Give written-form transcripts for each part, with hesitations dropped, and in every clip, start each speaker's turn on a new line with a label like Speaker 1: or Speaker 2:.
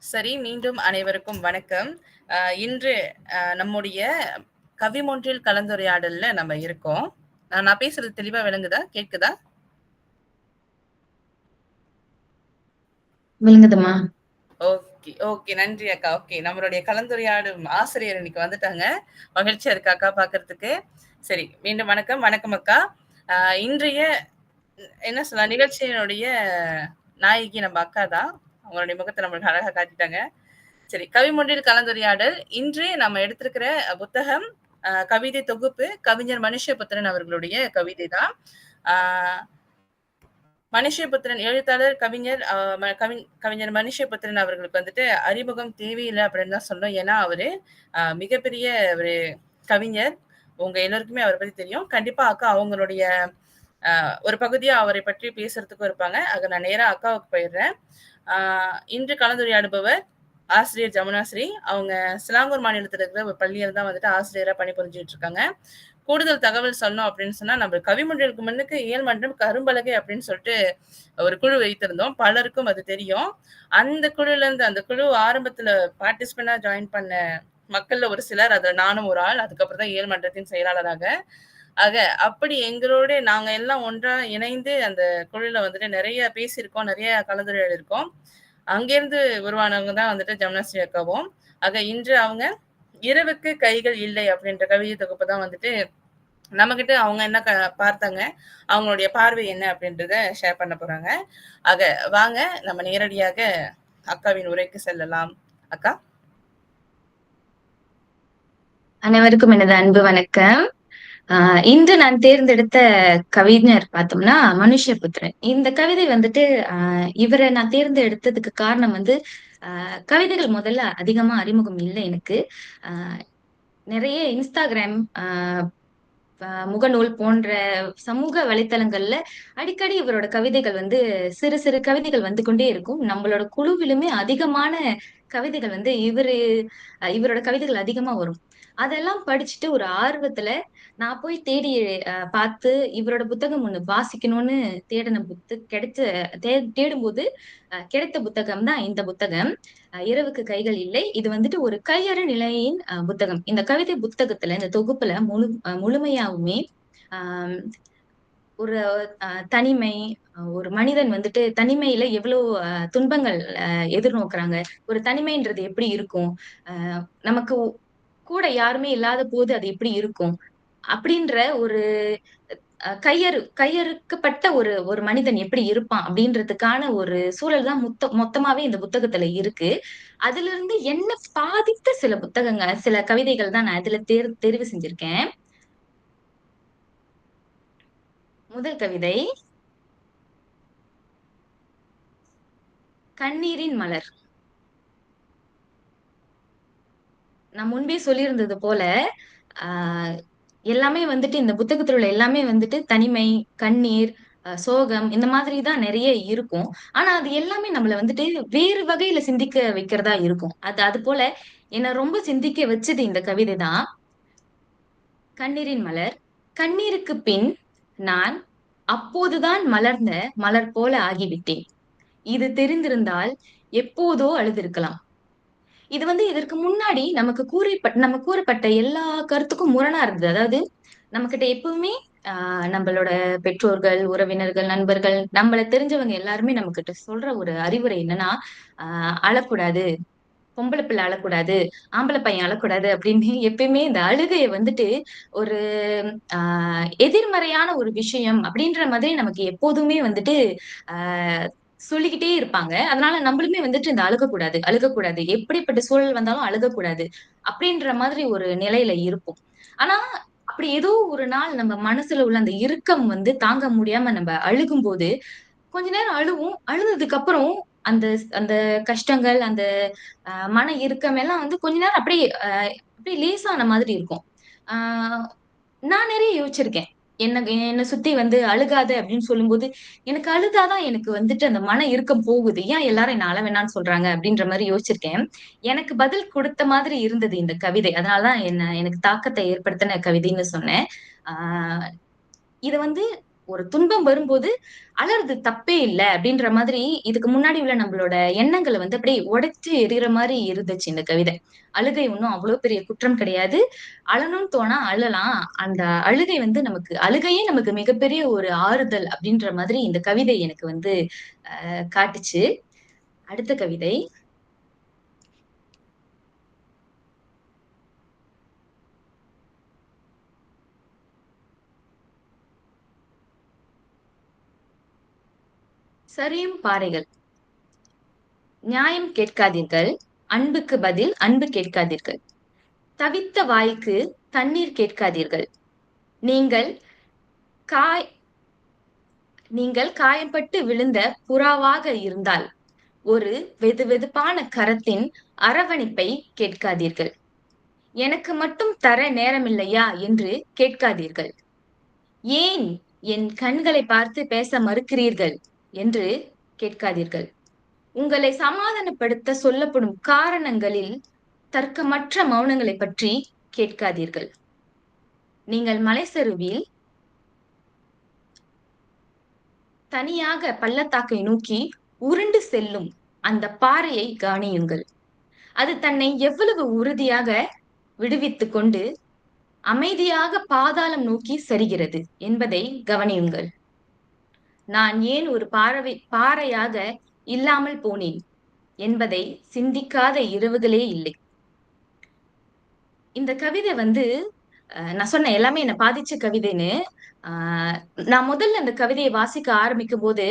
Speaker 1: சரி, மீண்டும் அனைவருக்கும் வணக்கம். இன்று நம்முடைய கவிமொன்றில் கலந்துரையாடல்ல நம்ம இருக்கோம். நான் பேசுறது தெளிவா விளங்குதா? கேட்குதா?
Speaker 2: விளங்குதுமா?
Speaker 1: Okay, okay. நன்றி அக்கா. ஓகே. நம்மளுடைய கலந்துரையாடும் ஆசிரியர் இன்னைக்கு வந்துட்டாங்க. மகிழ்ச்சியா இருக்கு அக்கா பார்க்கறதுக்கு. சரி, மீண்டும் வணக்கம். வணக்கம் அக்கா. இன்றைய என்ன சொல்லலாம், நிகழ்ச்சியினுடைய நாயகி நம்ம அக்கா தான். அவங்களுடைய முகத்தை நம்மளுக்கு அழகா காட்டிட்டாங்க. சரி, கவிமொன்றில் கலந்துரையாடல். இன்று நம்ம எடுத்திருக்கிற புத்தகம் கவிதை தொகுப்பு கவிஞர் மனுஷபுத்திரன் அவர்களுடைய கவிதை தான். மனுஷபுத்திரன் எழுத்தாளர் கவிஞர் கவிஞர் மனுஷபுத்திரன் அவர்களுக்கு வந்துட்டு அறிமுகம் தேவையில்லை அப்படின்னு தான் சொன்னோம். ஏன்னா அவரு மிகப்பெரிய ஒரு கவிஞர். உங்க எல்லாருக்குமே அவரை பத்தி தெரியும். கண்டிப்பா அக்கா அவங்களுடைய ஒரு பகுதியா அவரை பற்றி பேசுறதுக்கும் இருப்பாங்க. ஆக நான் நேரா அக்காவுக்கு போயிடுறேன். இன்று கலந்துரையாடுபவர் ஆசிரியர் ஜமுனாஸ்ரீ. அவங்க சிலாங்கூர் மாநிலத்தில் இருக்கிற ஒரு பள்ளியில் தான் வந்துட்டு ஆசிரியரா பணிபுரிஞ்சுட்டு இருக்காங்க. கூடுதல் தகவல் சொன்னோம் அப்படின்னு சொன்னா, நம்ம கவிமன்றலுக்கு முன்னுக்கு இயல் மன்றம் கரும்பலகை அப்படின்னு சொல்லிட்டு ஒரு குழு வைத்திருந்தோம். பலருக்கும் அது தெரியும். அந்த குழுல இருந்து அந்த குழு ஆரம்பத்துல பார்ட்டிசிபெண்டா ஜாயின் பண்ண மக்கள்ல ஒரு சிலர், அதுல நானும் ஒரு ஆள். அதுக்கப்புறம் தான் இயல் மன்றத்தின் செயலாளராக. ஆக அப்படி எங்களோட நாங்க எல்லாம் ஒன்றா இணைந்து அந்த குழுல வந்துட்டு நிறைய பேசியிருக்கோம், நிறைய கலந்துரையாடி இருக்கோம். அங்கிருந்து உருவானவங்க தான் வந்துட்டு ஜமுனாஸ்ரீ அக்காவும். ஆக இன்று அவங்க இரவுக்கு கைகள் இல்லை அப்படின்ற கவிதை தொகுப்பு தான் வந்துட்டு நம்மகிட்ட அவங்க என்ன பார்த்தாங்க, அவங்களுடைய பார்வை என்ன அப்படின்றத ஷேர் பண்ண போறாங்க. ஆக வாங்க நம்ம நேரடியாக அக்காவின் உரைக்கு செல்லலாம். அக்கா.
Speaker 2: அனைவருக்கும் எனது அன்பு வணக்கம். இன்று நான் தேர்ந்தெடுத்த கவிஞர் பார்த்தோம்னா மனுஷபுத்திரன். இந்த கவிதை வந்துட்டு இவரை நான் தேர்ந்தெடுத்ததுக்கு காரணம் வந்து கவிதைகள் முதல்ல அதிகமா அறிமுகம் இல்லை எனக்கு. நிறைய இன்ஸ்டாகிராம், முகநூல் போன்ற சமூக வலைத்தளங்கள்ல அடிக்கடி இவரோட கவிதைகள் வந்து சிறு சிறு கவிதைகள் வந்து கொண்டே இருக்கும். நம்மளோட குழுவிலுமே அதிகமான கவிதைகள் வந்து இவரோட கவிதைகள் அதிகமா வரும். அதெல்லாம் படிச்சுட்டு ஒரு ஆர்வத்துல நான் போய் தேடி பார்த்து இவரோட புத்தகம் ஒண்ணு வாசிக்கணும்னு தேடின தேடும்போது கிடைத்த புத்தகம் தான் இந்த புத்தகம். இரவுக்கு கைகள் இல்லை. இது வந்துட்டு ஒரு கையறு நிலையின் புத்தகம். இந்த கவிதை புத்தகத்துல இந்த தொகுப்புல முழுமையாவுமே ஆஹ் ஒரு தனிமை, ஒரு மனிதன் வந்துட்டு தனிமையில எவ்வளவு துன்பங்கள் எதிர்நோக்குறாங்க, ஒரு தனிமைன்றது எப்படி இருக்கும், நமக்கு கூட யாருமே இல்லாத போது அது எப்படி இருக்கும் அப்படின்ற ஒரு கையறுக்கப்பட்ட ஒரு ஒரு மனிதன் எப்படி இருப்பான் அப்படின்றதுக்கான ஒரு சூழல் தான் மொத்தமாவே இந்த புத்தகத்துல இருக்கு. அதுல இருந்து என்ன பாதித்த சில கவிதைகள் தான் நான் இதுல தெரிவு செஞ்சிருக்கேன். முதல் கவிதை கண்ணீரின் மலர். நான் முன்பே சொல்லியிருந்தது போல ஆஹ் எல்லாமே வந்துட்டு இந்த புத்தகத்துல உள்ள எல்லாமே வந்துட்டு தனிமை, கண்ணீர், சோகம் இந்த மாதிரி தான் நிறைய இருக்கும். ஆனா அது எல்லாமே நம்மள வந்துட்டு வேறு வகையில சிந்திக்க வைக்கிறதா இருக்கும். அது போல என்ன ரொம்ப சிந்திக்க வச்சது இந்த கவிதை தான். கண்ணீரின் மலர். கண்ணீருக்கு பின் நான் அப்போதுதான் மலர்ந்த மலர் போல ஆகிவிட்டேன். இது தெரிந்திருந்தால் எப்போதோ அழுதிருக்கலாம். இது வந்து இதற்கு முன்னாடி நம்ம கூறப்பட்ட எல்லா கருத்துக்கும் முரணா இருந்தது. அதாவது நம்ம கிட்ட எப்பவுமே நம்மளோட பெற்றோர்கள், உறவினர்கள், நண்பர்கள், நம்மள தெரிஞ்சவங்க எல்லாருமே நம்ம கிட்ட சொல்ற ஒரு அறிவுரை என்னன்னா, அழக்கூடாது, பொம்பளை பிள்ளை அழக்கூடாது, ஆம்பளை பையன் அழக்கூடாது அப்படின்னு எப்பயுமே இந்த அழுகைய வந்துட்டு ஒரு எதிர்மறையான ஒரு விஷயம் அப்படின்ற மாதிரி நமக்கு எப்போதுமே வந்துட்டு ஆஹ் சொல்லிக்கிட்டே இருப்பாங்க. அதனால நம்மளுமே வந்துட்டு இந்த அழுகக்கூடாது, அழுகக்கூடாது, எப்படிப்பட்ட சூழல் வந்தாலும் அழுகக்கூடாது அப்படின்ற மாதிரி ஒரு நிலையில இருப்போம். ஆனா அப்படி ஏதோ ஒரு நாள் நம்ம மனசுல உள்ள அந்த இறுக்கம் வந்து தாங்க முடியாம நம்ம அழுகும்போது கொஞ்ச நேரம் அழுவோம். அழுததுக்கு அப்புறம் அந்த அந்த கஷ்டங்கள், அந்த மன இறுக்கம் எல்லாம் வந்து கொஞ்ச நேரம் அப்படியே லேசான மாதிரி இருக்கும். ஆஹ் நான் நிறைய யோசிச்சிருக்கேன். என்ன சுத்தி வந்து அழுகாத அப்படின்னு சொல்லும்போது, எனக்கு அழுதாதான் எனக்கு வந்துட்டு அந்த மன இறுக்கம் போகுது. ஏன் எல்லாரும் என்ன அழ வேணாம்னு சொல்றாங்க அப்படின்ற மாதிரி யோசிச்சிருக்கேன். எனக்கு பதில் கொடுத்த மாதிரி இருந்தது இந்த கவிதை. அதனாலதான் எனக்கு தாக்கத்தை ஏற்படுத்தின கவிதைன்னு சொன்னேன். ஆஹ் இது வந்து ஒரு துன்பம் வரும்போது அழறது தப்பே இல்ல அப்படின்ற மாதிரி இதுக்கு முன்னாடி உள்ள நம்மளோட எண்ணங்களை வந்து அப்படியே உடைச்சு எறிகிற மாதிரி இருந்துச்சு இந்த கவிதை. அழுகை ஒண்ணும் அவ்வளவு பெரிய குற்றம் கிடையாது. அழணும்னு தோணா அழலாம். அந்த அழுகை வந்து அழுகையே நமக்கு மிகப்பெரிய ஒரு ஆறுதல் அப்படின்ற மாதிரி இந்த கவிதை எனக்கு வந்து காட்டுச்சு. அடுத்த கவிதை. சரியும் பாறைகள். நியாயம் கேட்காதீர்கள். அன்புக்கு பதில் அன்பு கேட்காதீர்கள். தவித்த வாய்க்கு தண்ணீர் கேட்காதீர்கள். நீங்கள் காய் நீங்கள் காயப்பட்டு விழுந்த புறாவாக இருந்தால் ஒரு வெதுவெதுப்பான கரத்தின் அரவணைப்பை கேட்காதீர்கள். எனக்கு மட்டும் தர நேரமில்லையா என்று கேட்காதீர்கள். ஏன் என் கண்களை பார்த்து பேச மறுக்கிறீர்கள் என்று கேட்காதீர்கள். உங்களை சமாதானப்படுத்த சொல்லப்படும் காரணங்களில் தர்க்கமற்ற மௌனங்களை பற்றி கேட்காதீர்கள். நீங்கள் மலைச்சரிவில் தனியாக பள்ளத்தாக்கை நோக்கி உருண்டு செல்லும் அந்த பாறையை கவனியுங்கள். அது தன்னை எவ்வளவு உறுதியாக விடுவித்துக் கொண்டு அமைதியாக பாதாளம் நோக்கி சரிகிறது என்பதை கவனியுங்கள். நான் ஏன் ஒரு பாறையாக இல்லாமல் போனேன் என்பதை சிந்திக்காத இரவுகளே இல்லை. இந்த கவிதை வந்து நான் சொன்னேன் எல்லாமே என்ன பாதிச்ச கவிதைன்னு. ஆஹ் நான் முதல்ல அந்த கவிதையை வாசிக்க ஆரம்பிக்கும் போது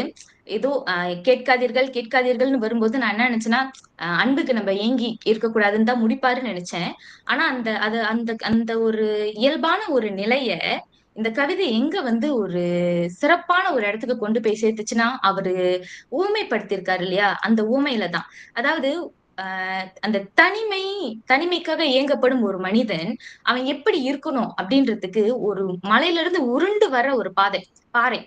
Speaker 2: ஏதோ கேட்காதீர்கள் கேட்காதீர்கள்னு வரும்போது நான் என்ன நினைச்சேன்னா, அன்புக்கு நம்ம ஏங்கி இருக்கக்கூடாதுன்னு தான் முடிப்பாருன்னு நினைச்சேன். ஆனா அந்த அது அந்த அந்த ஒரு இயல்பான ஒரு நிலைய இந்த கவிதை எங்க வந்து ஒரு சிறப்பான ஒரு இடத்துக்கு கொண்டு போய் சேர்த்துச்சுன்னா, அவரு ஊமைப்படுத்தியிருக்காரு இல்லையா? அந்த ஊமையில தான். அதாவது அந்த தனிமைக்காக ஏங்கப்படும் ஒரு மனிதன், அவன் எப்படி இருக்கணும் அப்படின்றதுக்கு ஒரு மலையில இருந்து உருண்டு வர ஒரு பாறை.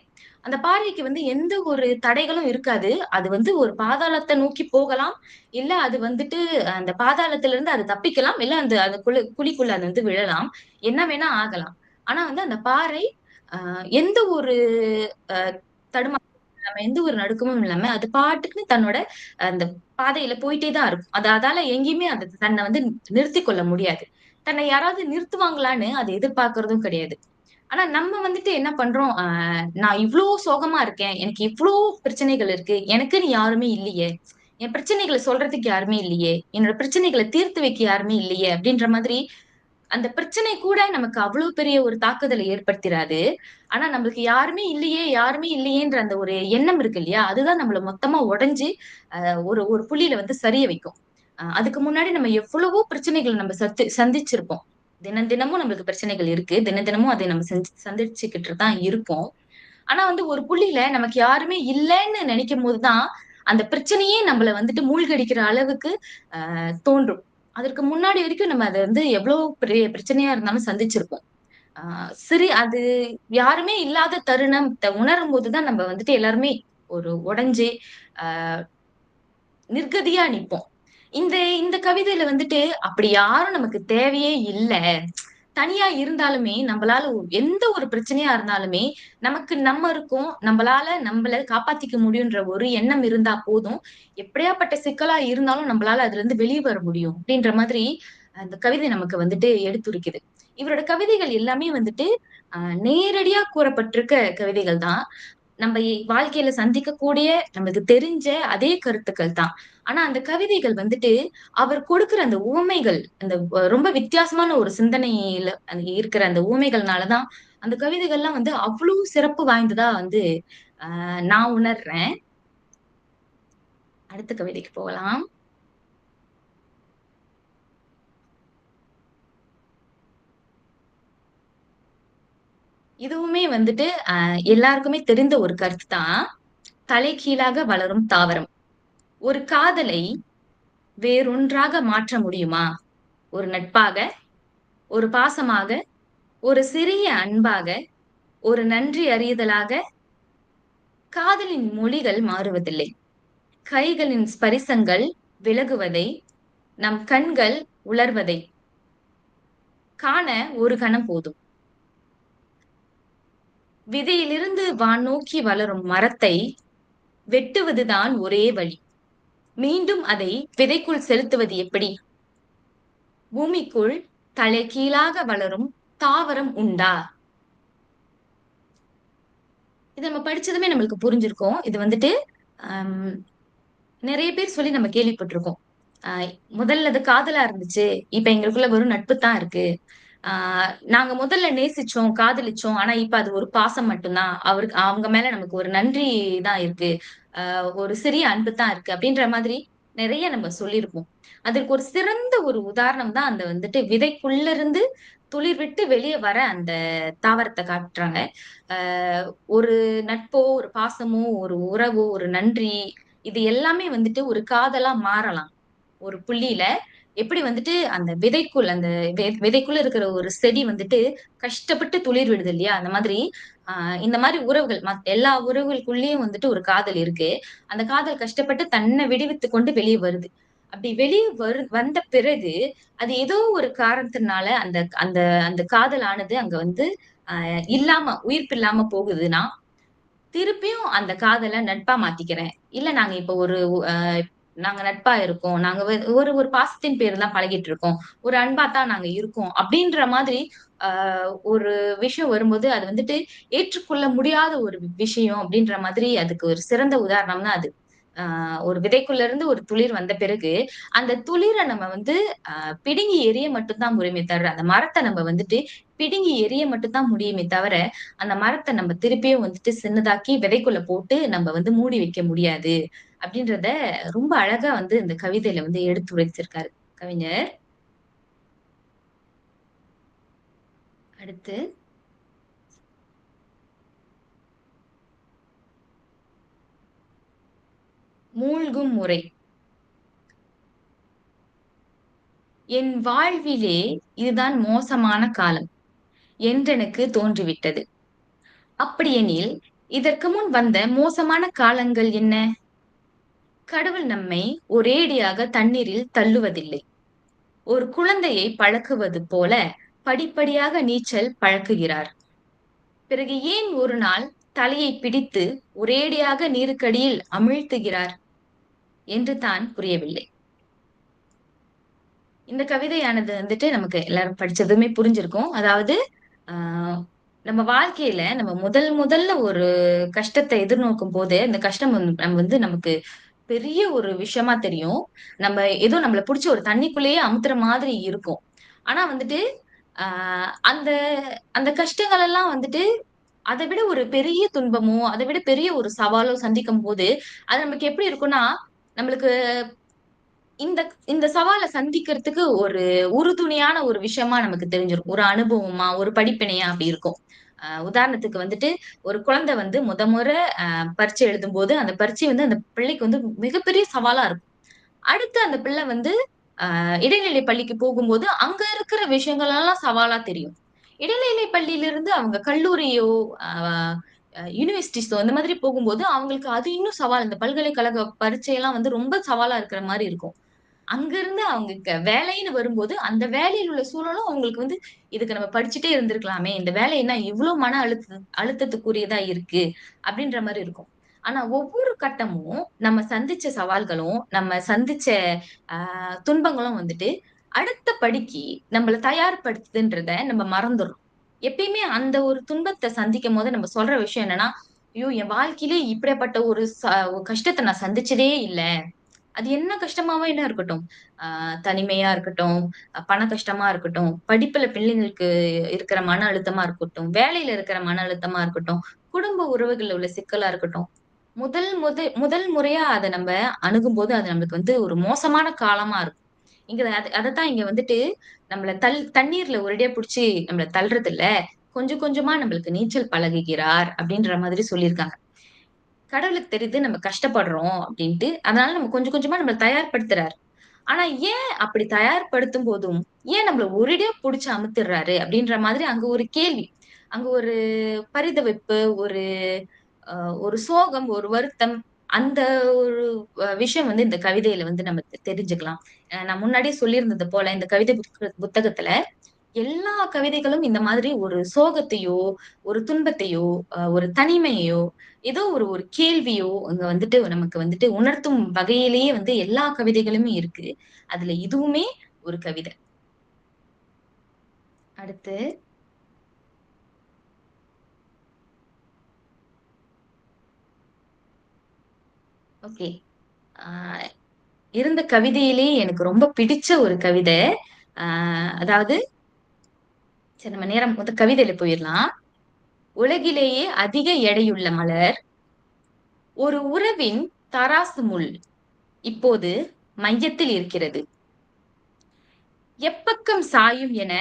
Speaker 2: அந்த பாறைக்கு வந்து எந்த ஒரு தடைகளும் இருக்காது. அது வந்து ஒரு பாதாளத்தை நோக்கி போகலாம். இல்ல அது வந்துட்டு அந்த பாதாளத்துல இருந்து அது தப்பிக்கலாம். இல்ல அந்த அந்த குழிக்குள்ள அது வந்து விழலாம். என்ன வேணா ஆகலாம். ஆனா வந்து அந்த பாறை எந்த ஒரு அ தடுமாற்றமும் இல்லாம, எந்த ஒரு நடுக்கமும் இல்லாம, அது பாட்டுக்கு தன்னோட அந்த பாதையில போயிட்டே தான் இருக்கும். அதால எங்கேயுமே அது தன்னை வந்து நிறுத்திக் கொள்ள முடியாது. தன்னை யாராவது நிறுத்துவாங்களான்னு அது எதிர்பார்க்கிறதும் கிடையாது. ஆனா நம்ம வந்துட்டு என்ன பண்றோம், நான் இவ்ளோ சோகமா இருக்கேன். எனக்கு இவ்ளோ பிரச்சனைகள் இருக்கு. எனக்குன்னு யாருமே இல்லையே! என் பிரச்சனைகள சொல்றதுக்கு யாருமே இல்லையே! என்னோட பிரச்சனைகள தீர்த்து வைக்க யாருமே இல்லையே! அப்படின்ற மாதிரி அந்த பிரச்சனை கூட நமக்கு அவ்வளவு பெரிய ஒரு தாக்குதலை ஏற்படுத்திராது. ஆனா நம்மளுக்கு யாருமே இல்லையே, யாருமே இல்லையேன்ற அந்த ஒரு எண்ணம் இருக்கு இல்லையா? அதுதான் நம்மள மொத்தமா உடைஞ்சு ஒரு ஒரு புள்ளியில வந்து சரிய வைக்கும். அதுக்கு முன்னாடி நம்ம எவ்வளவோ பிரச்சனைகள் நம்ம சந்திச்சிருப்போம். தினமும் நம்மளுக்கு பிரச்சனைகள் இருக்கு. தினமும் அதை நம்ம சந்திச்சுக்கிட்டு தான் இருக்கோம். ஆனா வந்து ஒரு புள்ளியில நமக்கு யாருமே இல்லன்னு நினைக்கும்போது தான், அந்த பிரச்சனையே நம்மள வந்துட்டு மூழ்கடிக்கிற அளவுக்கு தோன்றும். அதற்கு முன்னாடி வரைக்கும் நம்ம அத வந்து எவ்வளவு பெரிய பிரச்சனையா இருந்தாலும் சந்திச்சிருப்போம். ஆ அது யாருமே இல்லாத தருணம் உணரும்போது தான் நம்ம வந்துட்டு எல்லாருமே ஒரு உடைஞ்சு, ஆ நிர்கதியா நிப்போம். இந்த இந்த கவிதையில வந்துட்டு அப்படி யாரும் நமக்கு தேவையே இல்ல. தனியா இருந்தாலுமே நம்பளால எந்த ஒரு பிரச்சனையா இருந்தாலுமே, நமக்கு நம்ம இருக்கோம். நம்பளால நம்பள காப்பாத்திக்க முடியுன்ற ஒரு எண்ணம் இருந்தா போதும். எப்படியாப்பட்ட சிக்கலா இருந்தாலும் நம்பளால அதுலருந்து வெளிய வர முடியும். அப்படின்ற மாதிரி அந்த கவிதை நமக்கு வந்துட்டு எடுத்துரைக்குது. இவரோட கவிதைகள் எல்லாமே வந்துட்டு அ நேரடியா கூறப்பட்டிருக்க கவிதைகள் தான். நம்ம வாழ்க்கையில சந்திக்கக்கூடிய நமக்கு தெரிஞ்ச அதே கருத்துக்கள் தான். ஆனா அந்த கவிதைகள் வந்துட்டு, அவர் கொடுக்கிற அந்த உவமைகள், அந்த ரொம்ப வித்தியாசமான ஒரு சிந்தனையில அந்த இருக்கிற அந்த உவமைகள்னால தான், அந்த கவிதைகள்லாம் வந்து அவ்ளோ சிறப்பு வாய்ந்ததா வந்து நான் உணர்றேன். அடுத்த கவிதைக்கு போகலாம். இதுவுமே வந்துட்டு எல்லாருக்குமே தெரிந்த ஒரு கருத்து தான். தலைகீழாக வளரும் தாவரம். ஒரு காதலை வேறொன்றாக மாற்ற முடியுமா? ஒரு நட்பாக, ஒரு பாசமாக, ஒரு சிறிய அன்பாக, ஒரு நன்றி அறியுதலாக, காதலின் மொழிகள் மாறுவதில்லை. கைகளின் ஸ்பரிசங்கள் விலகுவதை, நம் கண்கள் உலர்வதை காண ஒரு கணம் போதும். விதையிலிருந்து வான் நோக்கி வளரும் மரத்தை வெட்டுவதுதான் ஒரே வழி. மீண்டும் அதை விதைக்குள் செலுத்துவது எப்படி? பூமிக்குள் தலைகீழாக வளரும் தாவரம் உண்டா? இது நம்ம படிச்சதுமே நம்மளுக்கு புரிஞ்சிருக்கும். இது வந்துட்டு ஆம், நிறைய பேர் சொல்லி நம்ம கேள்விப்பட்டிருக்கோம். ஆ, முதல்ல அது காதலா இருந்துச்சு. இப்ப எங்களுக்குள்ள வெறும் நட்பு தான் இருக்கு. ஆ, நாங்க முதல்ல நேசிச்சோம், காதலிச்சோம். ஆனா இப்ப அது ஒரு பாசம் மட்டும் தான். அவருக்கு அவங்க மேல நமக்கு ஒரு நன்றி தான் இருக்கு. ஒரு சிறிய அன்பு தான் இருக்கு. அப்படின்ற மாதிரி நெறைய நம்ம சொல்லியிருப்போம். அதற்கு ஒரு சிறந்த ஒரு உதாரணம் தான் அந்த வந்துட்டு விதைக்குள்ள இருந்து துளிர் விட்டு வெளிய வர அந்த தாவரத்த காட்டுறாங்க. ஆ, ஒரு நட்போ, ஒரு பாசமோ, ஒரு உறவோ, ஒரு நன்றி இது எல்லாமே வந்துட்டு ஒரு காதலா மாறலாம். ஒரு புள்ளியில எப்படி வந்துட்டு அந்த விதைக்குள் அந்த விதைக்குள்ள இருக்கிற ஒரு செடி வந்துட்டு கஷ்டப்பட்டு துளிர் விடுது இல்லையா? அந்த மாதிரி ஆ இந்த மாரி உறவுகள் எல்லா உறவுகளுக்குள்ளேயும் வந்துட்டு ஒரு காதல் இருக்கு. அந்த காதல் கஷ்டப்பட்டு தன்னை விடுவித்துக் கொண்டு வெளிய வருது. அப்படி வெளிய வந்த பிறகு, அது ஏதோ ஒரு காரணத்தினால அந்த அந்த அந்த காதலானது அங்க வந்து இல்லாம உயிர்ப்பில்லாம போகுதுன்னா, திருப்பியும் அந்த காதல நட்பா மாத்திக்கிறேன். இல்ல நாங்க இப்ப ஒரு அ நாங்க நட்பா இருக்கோம். நாங்க ஒரு ஒரு பாசத்தின் பேர்ல தான் பழகிட்டு இருக்கோம். ஒரு அன்பா தான் நாங்க இருக்கோம். அப்படின்ற மாதிரி அ ஒரு விஷயம் வரும்போது, அது வந்துட்டு ஏற்றுக்கொள்ள முடியாத ஒரு விஷயம் அப்படின்ற மாதிரி அதுக்கு ஒரு சிறந்த உதாரணம் தான் அது. ஒரு விதைக்குள்ள இருந்து ஒரு துளிர் வந்த பிறகு, அந்த துளிர நம்ம வந்து பிடுங்கி எறிய மட்டும் தான் முடியுமே தவிர, அந்த மரத்த நம்ம வந்துட்டு பிடுங்கி எறிய மட்டும் தான் முடியுமே தவிர, அந்த மரத்த நம்ம திருப்பியும் வந்துட்டு சின்னதாக்கி விதைக்குள்ள போட்டு நம்ம வந்து மூடி வைக்க முடியாது. அப்படின்றத ரொம்ப அழகா வந்து இந்த கவிதையில வந்து எடுத்துரைச்சிருக்காரு கவிஞர். அடுத்து, மூழ்கும் முறை. என் வாழ்விலே இதுதான் மோசமான காலம் என்றெனக்கு தோன்றிவிட்டது. அப்படியெனில், இதற்கு முன் வந்த மோசமான காலங்கள் என்ன? கடவுள் நம்மை ஒரேடியாக தண்ணீரில் தள்ளுவதில்லை. ஒரு குழந்தையை பழக்குவது போல படிப்படியாக நீச்சல் பழக்குகிறார். பிறகு ஏன் ஒரு நாள் தலையை பிடித்து ஒரேடியாக நீருக்கடியில் அமிழ்த்துகிறார் என்று தான் புரியவில்லை. இந்த கவிதையானது வந்துட்டு நமக்கு எல்லாரும் படிச்சதுமே புரிஞ்சிருக்கும். அதாவது, ஆ நம்ம வாழ்க்கையில நம்ம முதல்ல ஒரு கஷ்டத்த எதிர்நோக்கும் போது, இந்த கஷ்டம் நம்ம வந்து நமக்கு பெரிய ஒரு விஷயமா தெரியும். நம்ம ஏதோ நம்மள புடிச்சு ஒரு தண்ணிக்குள்ளேயே அமுத்துற மாதிரி இருக்கும். ஆனா வந்துட்டு, ஆ அந்த அந்த கஷ்டங்கள் எல்லாம் வந்துட்டு, அத விட ஒரு பெரிய துன்பமோ, அத விட பெரிய ஒரு சவாலோ சந்திக்கும்போது, அது நமக்கு எப்படி இருக்கும்னா, நம்மளுக்கு இந்த இந்த சவால சந்திக்கிறதுக்கு ஒரு உறுதுணையான ஒரு விஷயமா நமக்கு தெரிஞ்சிரும். ஒரு அனுபவமா, ஒரு படிப்பினையா அப்படி இருக்கும். உதாரணத்துக்கு வந்துட்டு, ஒரு குழந்தை வந்து முத பரீட்சை எழுதும்போது, அந்த பரீட்சை வந்து அந்த பிள்ளைக்கு வந்து மிகப்பெரிய சவாலா இருக்கும். அடுத்து அந்த பிள்ளை வந்து இடைநிலை பள்ளிக்கு போகும்போது, அங்க இருக்கிற விஷயங்கள் எல்லாம் சவாலா தெரியும். இடைநிலை பள்ளியிலிருந்து அவங்க கல்லூரியோ, அ யுனிவர்சிட்டீஸோ இந்த மாதிரி போகும்போது, அவங்களுக்கு அது இன்னும் சவால். இந்த பல்கலைக்கழக பரீட்சையெல்லாம் வந்து ரொம்ப சவாலா இருக்கிற மாரி இருக்கும். அங்கிருந்து அவங்க வேலைன்னு வரும்போது, அந்த வேலையில் உள்ள சூழலும் அவங்களுக்கு வந்து, இதுக்கு நம்ம படிச்சுட்டே இருந்திருக்கலாமே! இந்த வேலை என்ன இவ்ளோ மன அழுத்தத்துக்குரியதா இருக்கு. அப்டின்ற மாரி இருக்கும். ஆனா ஒவ்வொரு கட்டமும் நம்ம சந்திச்ச சவால்களும், நம்ம சந்திச்ச அ துன்பங்களும் வந்துட்டு, அடுத்த படிக்கு நம்மள தயார்படுத்துதுன்றத நம்ம மறந்துர்றோம். எப்பயுமே அந்த ஒரு துன்பத்த சந்திக்கும்போது நம்ம சொல்ற விஷயம் என்னன்னா, "ஐயோ! என் வாழ்க்கையிலே இப்படியாப்பட்ட ஒரு ஒரு கஷ்டத்த நான் சந்திச்சதே இல்ல." அது என்ன கஷ்டமாவே என்ன இருக்கட்டும். தனிமையா இருக்கட்டும், பண கஷ்டமா இருக்கட்டும், படிப்புல பிள்ளைங்களுக்கு இருக்கிற மன அழுத்தமா இருக்கட்டும், வேலையில இருக்கிற மன அழுத்தமா இருக்கட்டும், குடும்ப உறவுகள்ல உள்ள சிக்கலா இருக்கட்டும். முதல் முறையா அத நம்ப அணுகும்போது, அது நம்மளுக்கு வந்து ஒரு மோசமான காலமா இருக்கும். இங்க அதத்தான் இங்க வந்துட்டு நம்மள தண்ணீர்ல ஒரடியா புடிச்சு நம்மள தள்றது இல்ல. கொஞ்சம் கொஞ்சமா நம்மளுக்கு நீச்சல் பழகுகிறார், அப்படின்ற மாதிரி சொல்லியிருக்காங்க. கடவுளுக்கு தெரியுது நம்ம கஷ்டப்படுறோம் அப்டின்ட்டு. அதனால நம்ம கொஞ்சம் கொஞ்சமா நம்மள தயார்படுத்துறாரு. ஆனா ஏன் அப்படி தயார்படுத்தும் போதும், ஏன் நம்மள ஒரேடியா புடிச்சு அமுத்துறாரு? அப்டின்ற மாதிரி அங்க ஒரு கேள்வி. அங்க ஒரு பரிதவிப்பு, ஒரு அ ஒரு சோகம், ஒரு வருத்தம். அந்த ஒரு விஷயம் வந்து இந்த கவிதையில வந்து நம்ம தெரிஞ்சுக்கலாம். நான் முன்னாடியே சொல்லியிருந்தது போல இந்த கவிதை புத்தகத்துல எல்லா கவிதைகளும் இந்த மாதிரி ஒரு சோகத்தையோ, ஒரு துன்பத்தையோ, ஒரு தனிமையையோ, ஏதோ ஒரு ஒரு கேள்வியோ அங்க வந்துட்டு நமக்கு வந்துட்டு உணர்த்தும் வகையிலேயே வந்து எல்லா கவிதைகளுமே இருக்கு. அதுல இதுவுமே ஒரு கவிதை. அடுத்து ஓகே. ஆ இருந்த கவிதையிலேயே எனக்கு ரொம்ப பிடிச்ச ஒரு கவிதை. ஆ அதாவது சரி நம்ம நேரம் கவிதையில போயிரலாம். உலகிலேயே அதிக எடையுள்ள மலர், ஒரு உறவின் தராசு முள் இப்போது மையத்தில் இருக்கிறது. எப்பக்கம் சாயும் என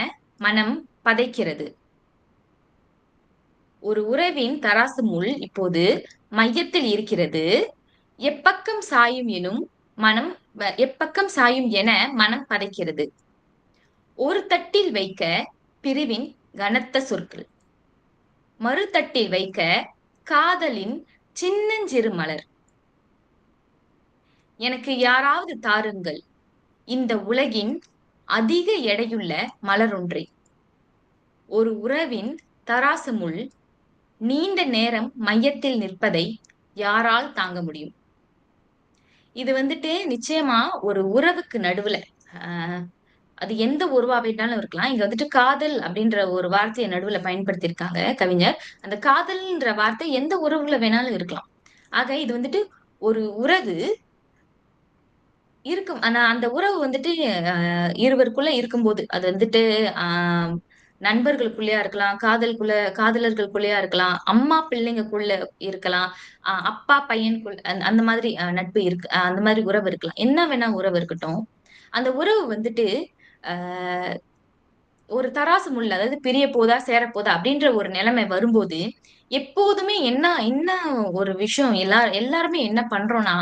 Speaker 2: மனம் பதைக்கிறது. ஒரு உறவின் தராசு முள் இப்போது மையத்தில் இருக்கிறது. எப்பக்கம் சாயும் எனும் மனம் எப்பக்கம் சாயும் என மனம் பதைக்கிறது. ஒரு தட்டில் வைக்க பிரிவின் கனத்த சொற்கள். மறு தட்டில் வைக்க காதலின் சின்னஞ்சிறு மலர். எனக்கு யாராவது தாருங்கள் இந்த உலகின் அதிக எடையுள்ள மலரொன்றை. ஒரு உறவின் தராசு முள் நீண்ட நேரம் மையத்தில் நிற்பதை யாரால் தாங்க முடியும்? இது வந்துட்டு நிச்சயமா ஒரு உறவுக்கு நடுவுல ஆஹ் அது எந்த உறவா வேணாலும் இருக்கலாம். இங்க வந்துட்டு காதல் அப்படின்ற ஒரு வார்த்தையை நடுவுல பயன்படுத்தியிருக்காங்க கவிஞர். அந்த காதல்ன்ற வார்த்தை எந்த உறவுல வேணாலும் இருக்கலாம். ஆக இது வந்துட்டு ஒரு உறவு இருக்கும். ஆனா அந்த உறவு வந்துட்டு இருவருக்குள்ள இருக்கும்போது, அது வந்துட்டு ஆ நண்பர்களுக்குள்ளயா இருக்கலாம், காதலர்களுக்குள்ளயா இருக்கலாம், அம்மா பிள்ளைங்கக்குள்ள இருக்கலாம், அப்பா பையனுக்குள் அந்த மாதிரி நட்பு இருக்கு. அந்த மாதிரி உறவு இருக்கலாம். என்ன வேணா உறவு இருக்கட்டும். அந்த உறவு வந்துட்டு ஆ ஒரு தராசு முள் அதாவது பிரிய போதா, சேரப்போதா அப்படின்ற ஒரு நிலைமை வரும்போது, எப்போதுமே என்ன என்ன ஒரு விஷயம் எல்லாருமே என்ன பண்றோம்னா,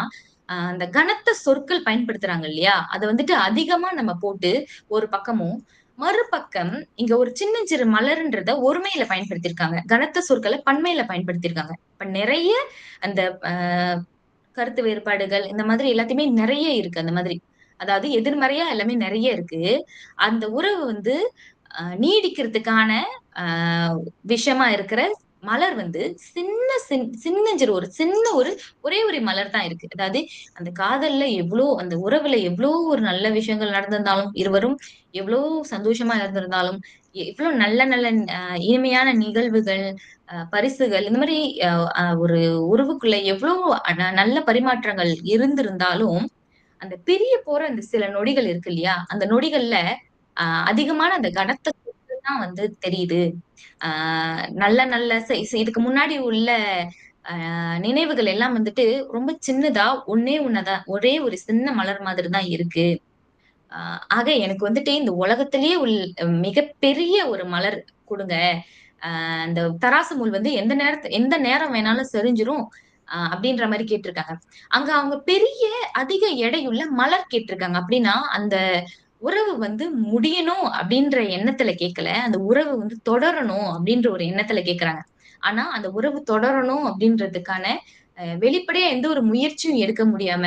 Speaker 2: அந்த கனத்த சொற்கள் பயன்படுத்துறாங்க இல்லையா? அத வந்துட்டு அதிகமா நம்ம போட்டு ஒரு பக்கமும், மறுபக்கம் இங்க ஒரு சின்னஞ்சிறு மலர்ன்றத ஒருமையில பயன்படுத்தியிருக்காங்க. கனத்த சொற்கள பன்மையில பயன்படுத்தியிருக்காங்க. இப்ப நெறைய அந்த அ கருத்து வேறுபாடுகள் இந்த மாதிரி எல்லாத்தையுமே நெறைய இருக்கு அந்த மாதிரி. அதாவது எதிர்மறையா எல்லாமே நெறைய இருக்கு. அந்த உறவு வந்து நீடிக்கிறதுக்கான அ விஷயமா இருக்கிற மலர் வந்து சின்னஞ்சிறு ஒரு சின்ன ஒரு ஒரே ஒரு மலர் தான் இருக்கு. அதாவது அந்த காதல்ல எவ்ளோ அந்த உறவுல எவ்ளோ ஒரு நல்ல விஷயங்கள் நடந்திருந்தாலும், இருவரும் எவ்ளோ சந்தோஷமா இருந்திருந்தாலும், எவ்ளோ நல்ல நல்ல இனிமையான நிகழ்வுகள், பரிசுகள் இந்த மாரி அ அ ஒரு உறவுக்குள்ள எவ்ளோ நல்ல பரிமாற்றங்கள் இருந்திருந்தாலும், அந்த பிரிய போற அந்த சில நொடிகள் இருக்கு இல்லையா? அந்த நொடிகள்ல அ அதிகமான அந்த கனத்த தான் வந்து தெரியுது. ஆ நல்ல நல்ல இதுக்கு முன்னாடி உள்ள நினைவுகள் எல்லாம் வந்துட்டு ரொம்ப சின்னதா ஒண்ணே ஒண்ணதான் ஒரே ஒரு சின்ன மலர் மாதிரி தான் இருக்கு. ஆ ஆக எனக்கு வந்துட்டு இந்த உலகத்திலேயே மிகப்பெரிய ஒரு மலர் குடுங்க. அந்த தராசு முள் வந்து எந்த நேரம் வேணாலும் சரிஞ்சிரும். அப்படின்ற மாரி கேட்டிருக்காங்க. அங்க அவங்க பெரிய அதிக எடையுள்ள மலர் கேட்டிருக்காங்க. அப்படின்னா, அந்த உறவு வந்து முடியணும் அப்படின்ற எண்ணத்துல கேட்கல. அந்த உறவு வந்து தொடரணும் அப்படின்ற ஒரு எண்ணத்துல கேட்கறாங்க. ஆனா, அந்த உறவு தொடரணும் அப்படின்றதுக்கான வெளிப்படையா எந்த ஒரு முயற்சியும் எடுக்க முடியாம,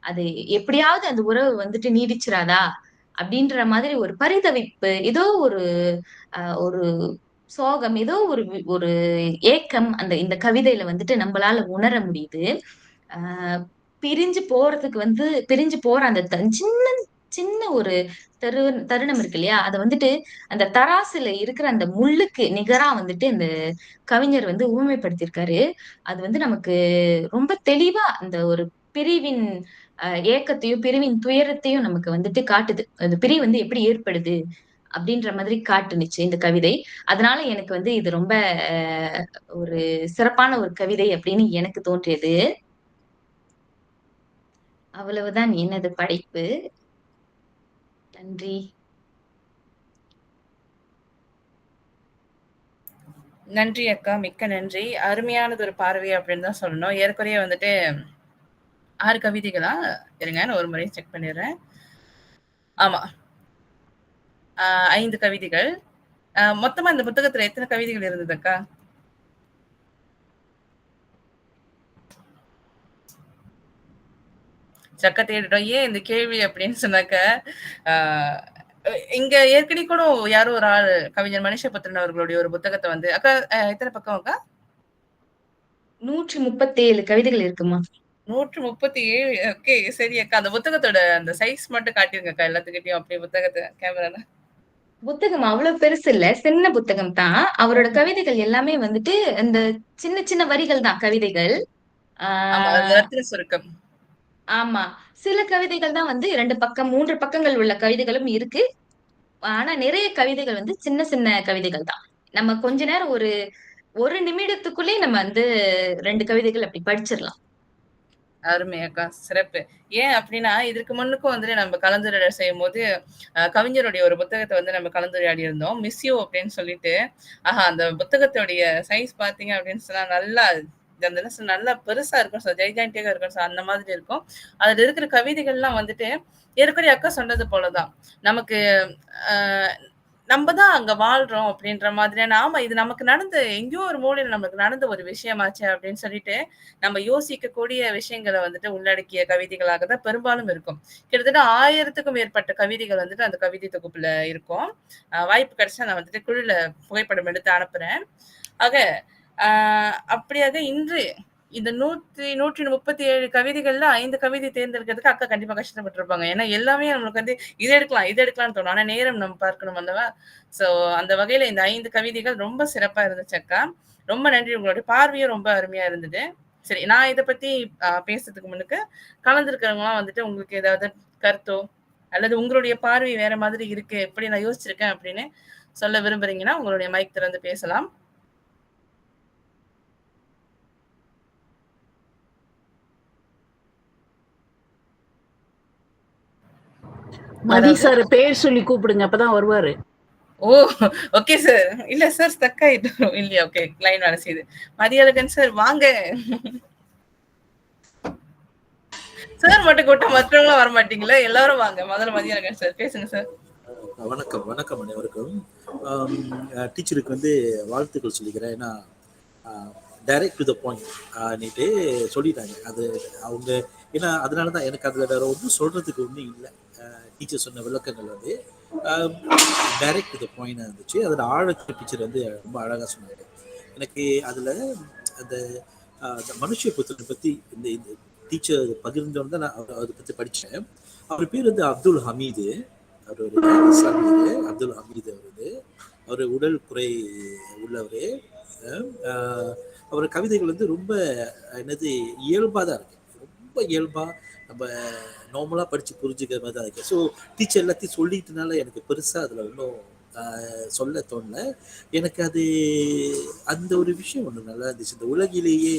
Speaker 2: அது எப்படியாவது அந்த உறவு வந்துட்டு நீடிச்சிராதா? அப்படின்ற மாதிரி ஒரு பரிதவிப்பு, ஏதோ ஒரு சோகம், ஏதோ ஒரு ஏக்கம் இந்த கவிதையில வந்துட்டு நம்பளால உணர முடியுது. ஆ பிரிஞ்சு போற அந்த சின்ன சின்ன ஒரு தரு தருணம் இருக்கு இல்லையா? அத வந்துட்டு அந்த தராசுல இருக்கிற அந்த முள்ளுக்கு நிகரா வந்துட்டு இந்த கவிஞர் வந்து உவமைப்படுத்தியிருக்காரு. அது வந்து நமக்கு ரொம்ப தெளிவா அந்த ஒரு பிரிவின் ஏக்கத்தையும், பிரிவின் துயரத்தையும் நமக்கு வந்துட்டு காட்டுது. அந்த பிரிவு வந்து எப்படி ஏற்படுது? அப்படின்ற மாதிரி காட்டுனுச்சு இந்த கவிதை. அதனால எனக்கு வந்து இது ரொம்ப அ ஒரு சிறப்பான ஒரு கவிதை அப்படின்னு எனக்கு தோன்றியது. அவ்வளவுதான் எனது படைப்பு. நன்றி.
Speaker 1: நன்றி அக்கா. மிக்க நன்றி. அருமையானது ஒரு பார்வை அப்படின்னு தான் சொல்லணும். ஏறக்குறைய வந்துட்டு 6 கவிதைகளா? இருங்க நான் ஒரு முறை செக் பண்ணிடுறேன். ஆமா. 5 கவிதைகள். மொத்தமா இந்த புத்தகத்துல எத்தன கவிதைகள் இருந்தது அக்கா? சக்க தேடிட்டோம். ஏன் இந்த கேள்வி அப்படின்னு சொன்னாக்க, ஆ இங்க ஏற்கனவே கூட யாரோ ஒரு ஆள் கவிஞர் மனிஷபுத்திரன் அவர்களுடைய ஒரு புத்தகத்த வந்து அக்கா எத்தன பக்கம் அக்கா?
Speaker 2: 137 கவிதைகள் இருக்குமா?
Speaker 1: 137. ஓகே. சரி அக்கா. அந்த புத்தகத்தோட அந்த சைஸ் மட்டும் காட்டிருங்க அக்கா எல்லாத்துக்கிட்டயும். அப்படியே புத்தகத்த கேமரால.
Speaker 2: புத்தகம் அவ்வளவு பெருசு இல்ல. சின்ன புத்தகம் தான். அவரோட
Speaker 1: ம்.
Speaker 2: கவிதைகள் எல்லாமே வந்துட்டு இந்த சின்ன சின்ன வரிகள் தான் கவிதைகள். ஆ
Speaker 1: ஆமா. அந்த ரத்தின சுருக்கம்.
Speaker 2: ஆமா. சில கவிதைகள் தான் வந்து 2 பக்கம், 3 பக்கங்கள் உள்ள கவிதைகளும் இருக்கு. ஆனா நிறைய கவிதைகள் வந்து சின்ன சின்ன கவிதைகள் தான். நம்ம கொஞ்ச நேரம் ஒரு 1 நிமிடத்துக்குள்ளயே நம்ம வந்து 2 கவிதைகள் அப்படி படிச்சிரலாம்.
Speaker 1: அருமை அக்கா. சிறப்பு. ஏன் அப்டின்னா, இதற்கு முன்னுக்கும் வந்துட்டு நம்ம கலந்துரையாடல் செய்யும்போது, கவிஞருடைய ஒரு புத்தகத்த வந்து நம்ம கலந்துரையாடி இருந்தோம். மிஸ் யூ அப்டின்னு சொல்லிட்டு, அந்த புத்தகத்துடைய சைஸ் பார்த்தீங்க அப்டின்னு சொன்னா, நல்லா அந்த என்ன சொல்ல நல்லா பெருசா இருக்கும் சார். ஜைஜான்டிக்கா இருக்கும் சார். அந்த மாதிரி இருக்கும். அதுல இருக்கிற கவிதைகள்லாம் வந்துட்டு, ஏற்கனவே அக்கா சொன்னது போல தான். நமக்கு அ நம்ப தான் அங்க வாழ்றோம் அப்டின்ற மாதிரியான ஆமா இது நமக்கு நடந்த எங்கேயோ ஒரு மூலையில நமக்கு நடந்த ஒரு விஷயமாச்சே அப்டின்னு சொல்லிட்டு, நம்ம யோசிக்கக்கூடிய விஷயங்கள வந்துட்டு உள்ளடக்கிய கவிதைகளாக தான் பெரும்பாலும் இருக்கும். கிட்டத்தட்ட 1000த்துக்கும் மேற்பட்ட கவிதைகள் வந்துட்டு அந்த கவிதை தொகுப்புல இருக்கும். வாய்ப்பு கிடைச்சா நான் வந்துட்டு குழுல புகைப்படம் எடுத்து அனுப்புறேன். ஆக, அ அப்படியாக இன்று இந்த 137 கவிதைகள்ல 5 கவிதை தேர்ந்தெடுக்கிறதுக்கு அக்கா கண்டிப்பா கஷ்டப்பட்டுருப்பாங்க. ஏன்னா எல்லாமே நம்மளுக்கு வந்து இது எடுக்கலாம், இது எடுக்கலாம்னு தோணும். ஆனா நேரம் நம்ம பார்க்கணும் அல்லவா? ஸோ அந்த வகையில இந்த 5 கவிதைகள் ரொம்ப சிறப்பா இருந்துச்சு அக்கா. ரொம்ப நன்றி. உங்களுடைய பார்வையும் ரொம்ப அருமையா இருந்தது. சரி, நான் இத பத்தி பேசுறதுக்கு முன்னுக்கு, கலந்திருக்கிறவங்கலாம் வந்துட்டு உங்களுக்கு ஏதாவது கருத்தோ, அல்லது உங்களுடைய பார்வை வேற மாதிரி இருக்கு, இப்படி நான் யோசிச்சிருக்கேன் அப்படின்னு சொல்ல விரும்புறீங்கன்னா, உங்களுடைய மைக் திறந்து பேசலாம்.
Speaker 3: மதி
Speaker 1: யாராவது?
Speaker 3: சார் பேர் சொல்லி கூப்பிடுங்க, அப்பதான் வருவாரு.
Speaker 1: ஓ! Okay sir. இல்ல சார் ஸ்டக் ஆயிட்டோம். இல்லையா? ஓகே. லைன் வேலை செய்யுது. மதியழகன் சார் வாங்க. சார் மட்டும் கூப்பிட்டா மற்றவங்கலாம் வரமாட்டீங்களா? எல்லாரும் வாங்க. முதல்ல மதியழகன் சார் பேசுங்க சார்.
Speaker 4: வணக்கம் வணக்கம் அனைவருக்கும். டீச்சருக்கு வந்து வாழ்த்துக்கள் சொல்லிக்கிறேன். ஏன்னா டைரக்ட் டு த பாயிண்ட் நீட்டு சொல்லிட்டாங்க. அது அவங்க ஏன்னா அதனால தான் எனக்கு அதில் வேற ஒன்றும் சொல்றதுக்கு ஒன்றும் இல்லை. டீச்சர் சொன்ன விளக்கங்கள் வந்து டைரக்ட் டு த பாயிண்டாக இருந்துச்சு. அதில் ஆழத்து டீச்சர் வந்து ரொம்ப அழகாக சொன்னாங்க. எனக்கு அதில் அந்த மனுஷ புத்தகத்தை பற்றி இந்த இந்த டீச்சர் பகிர்ந்தோன்னு தான் நான் அதை பற்றி படித்தேன். அவர் பேர் வந்து அப்துல் ஹமீது. அவர் ஒரு இஸ்லாமியர். அப்துல் ஹமீது அவரு. அவர் உடல் குறை உள்ளவர். அவர் கவிதைகள் வந்து ரொம்ப என்னது இயல்பாக தான் இருக்கு. ரொம்ப இயல்பாக நம்ம நார்மலாக படித்து புரிஞ்சுக்கிற மாதிரி தான் இருக்கு. ஸோ டீச்சர் எல்லாத்தையும் சொல்லிட்டனால எனக்கு பெருசாக அதில் ஒன்றும் சொல்ல தோணல. எனக்கு அது அந்த ஒரு விஷயம் ஒன்று நல்லா இருந்துச்சு. இந்த உலகிலேயே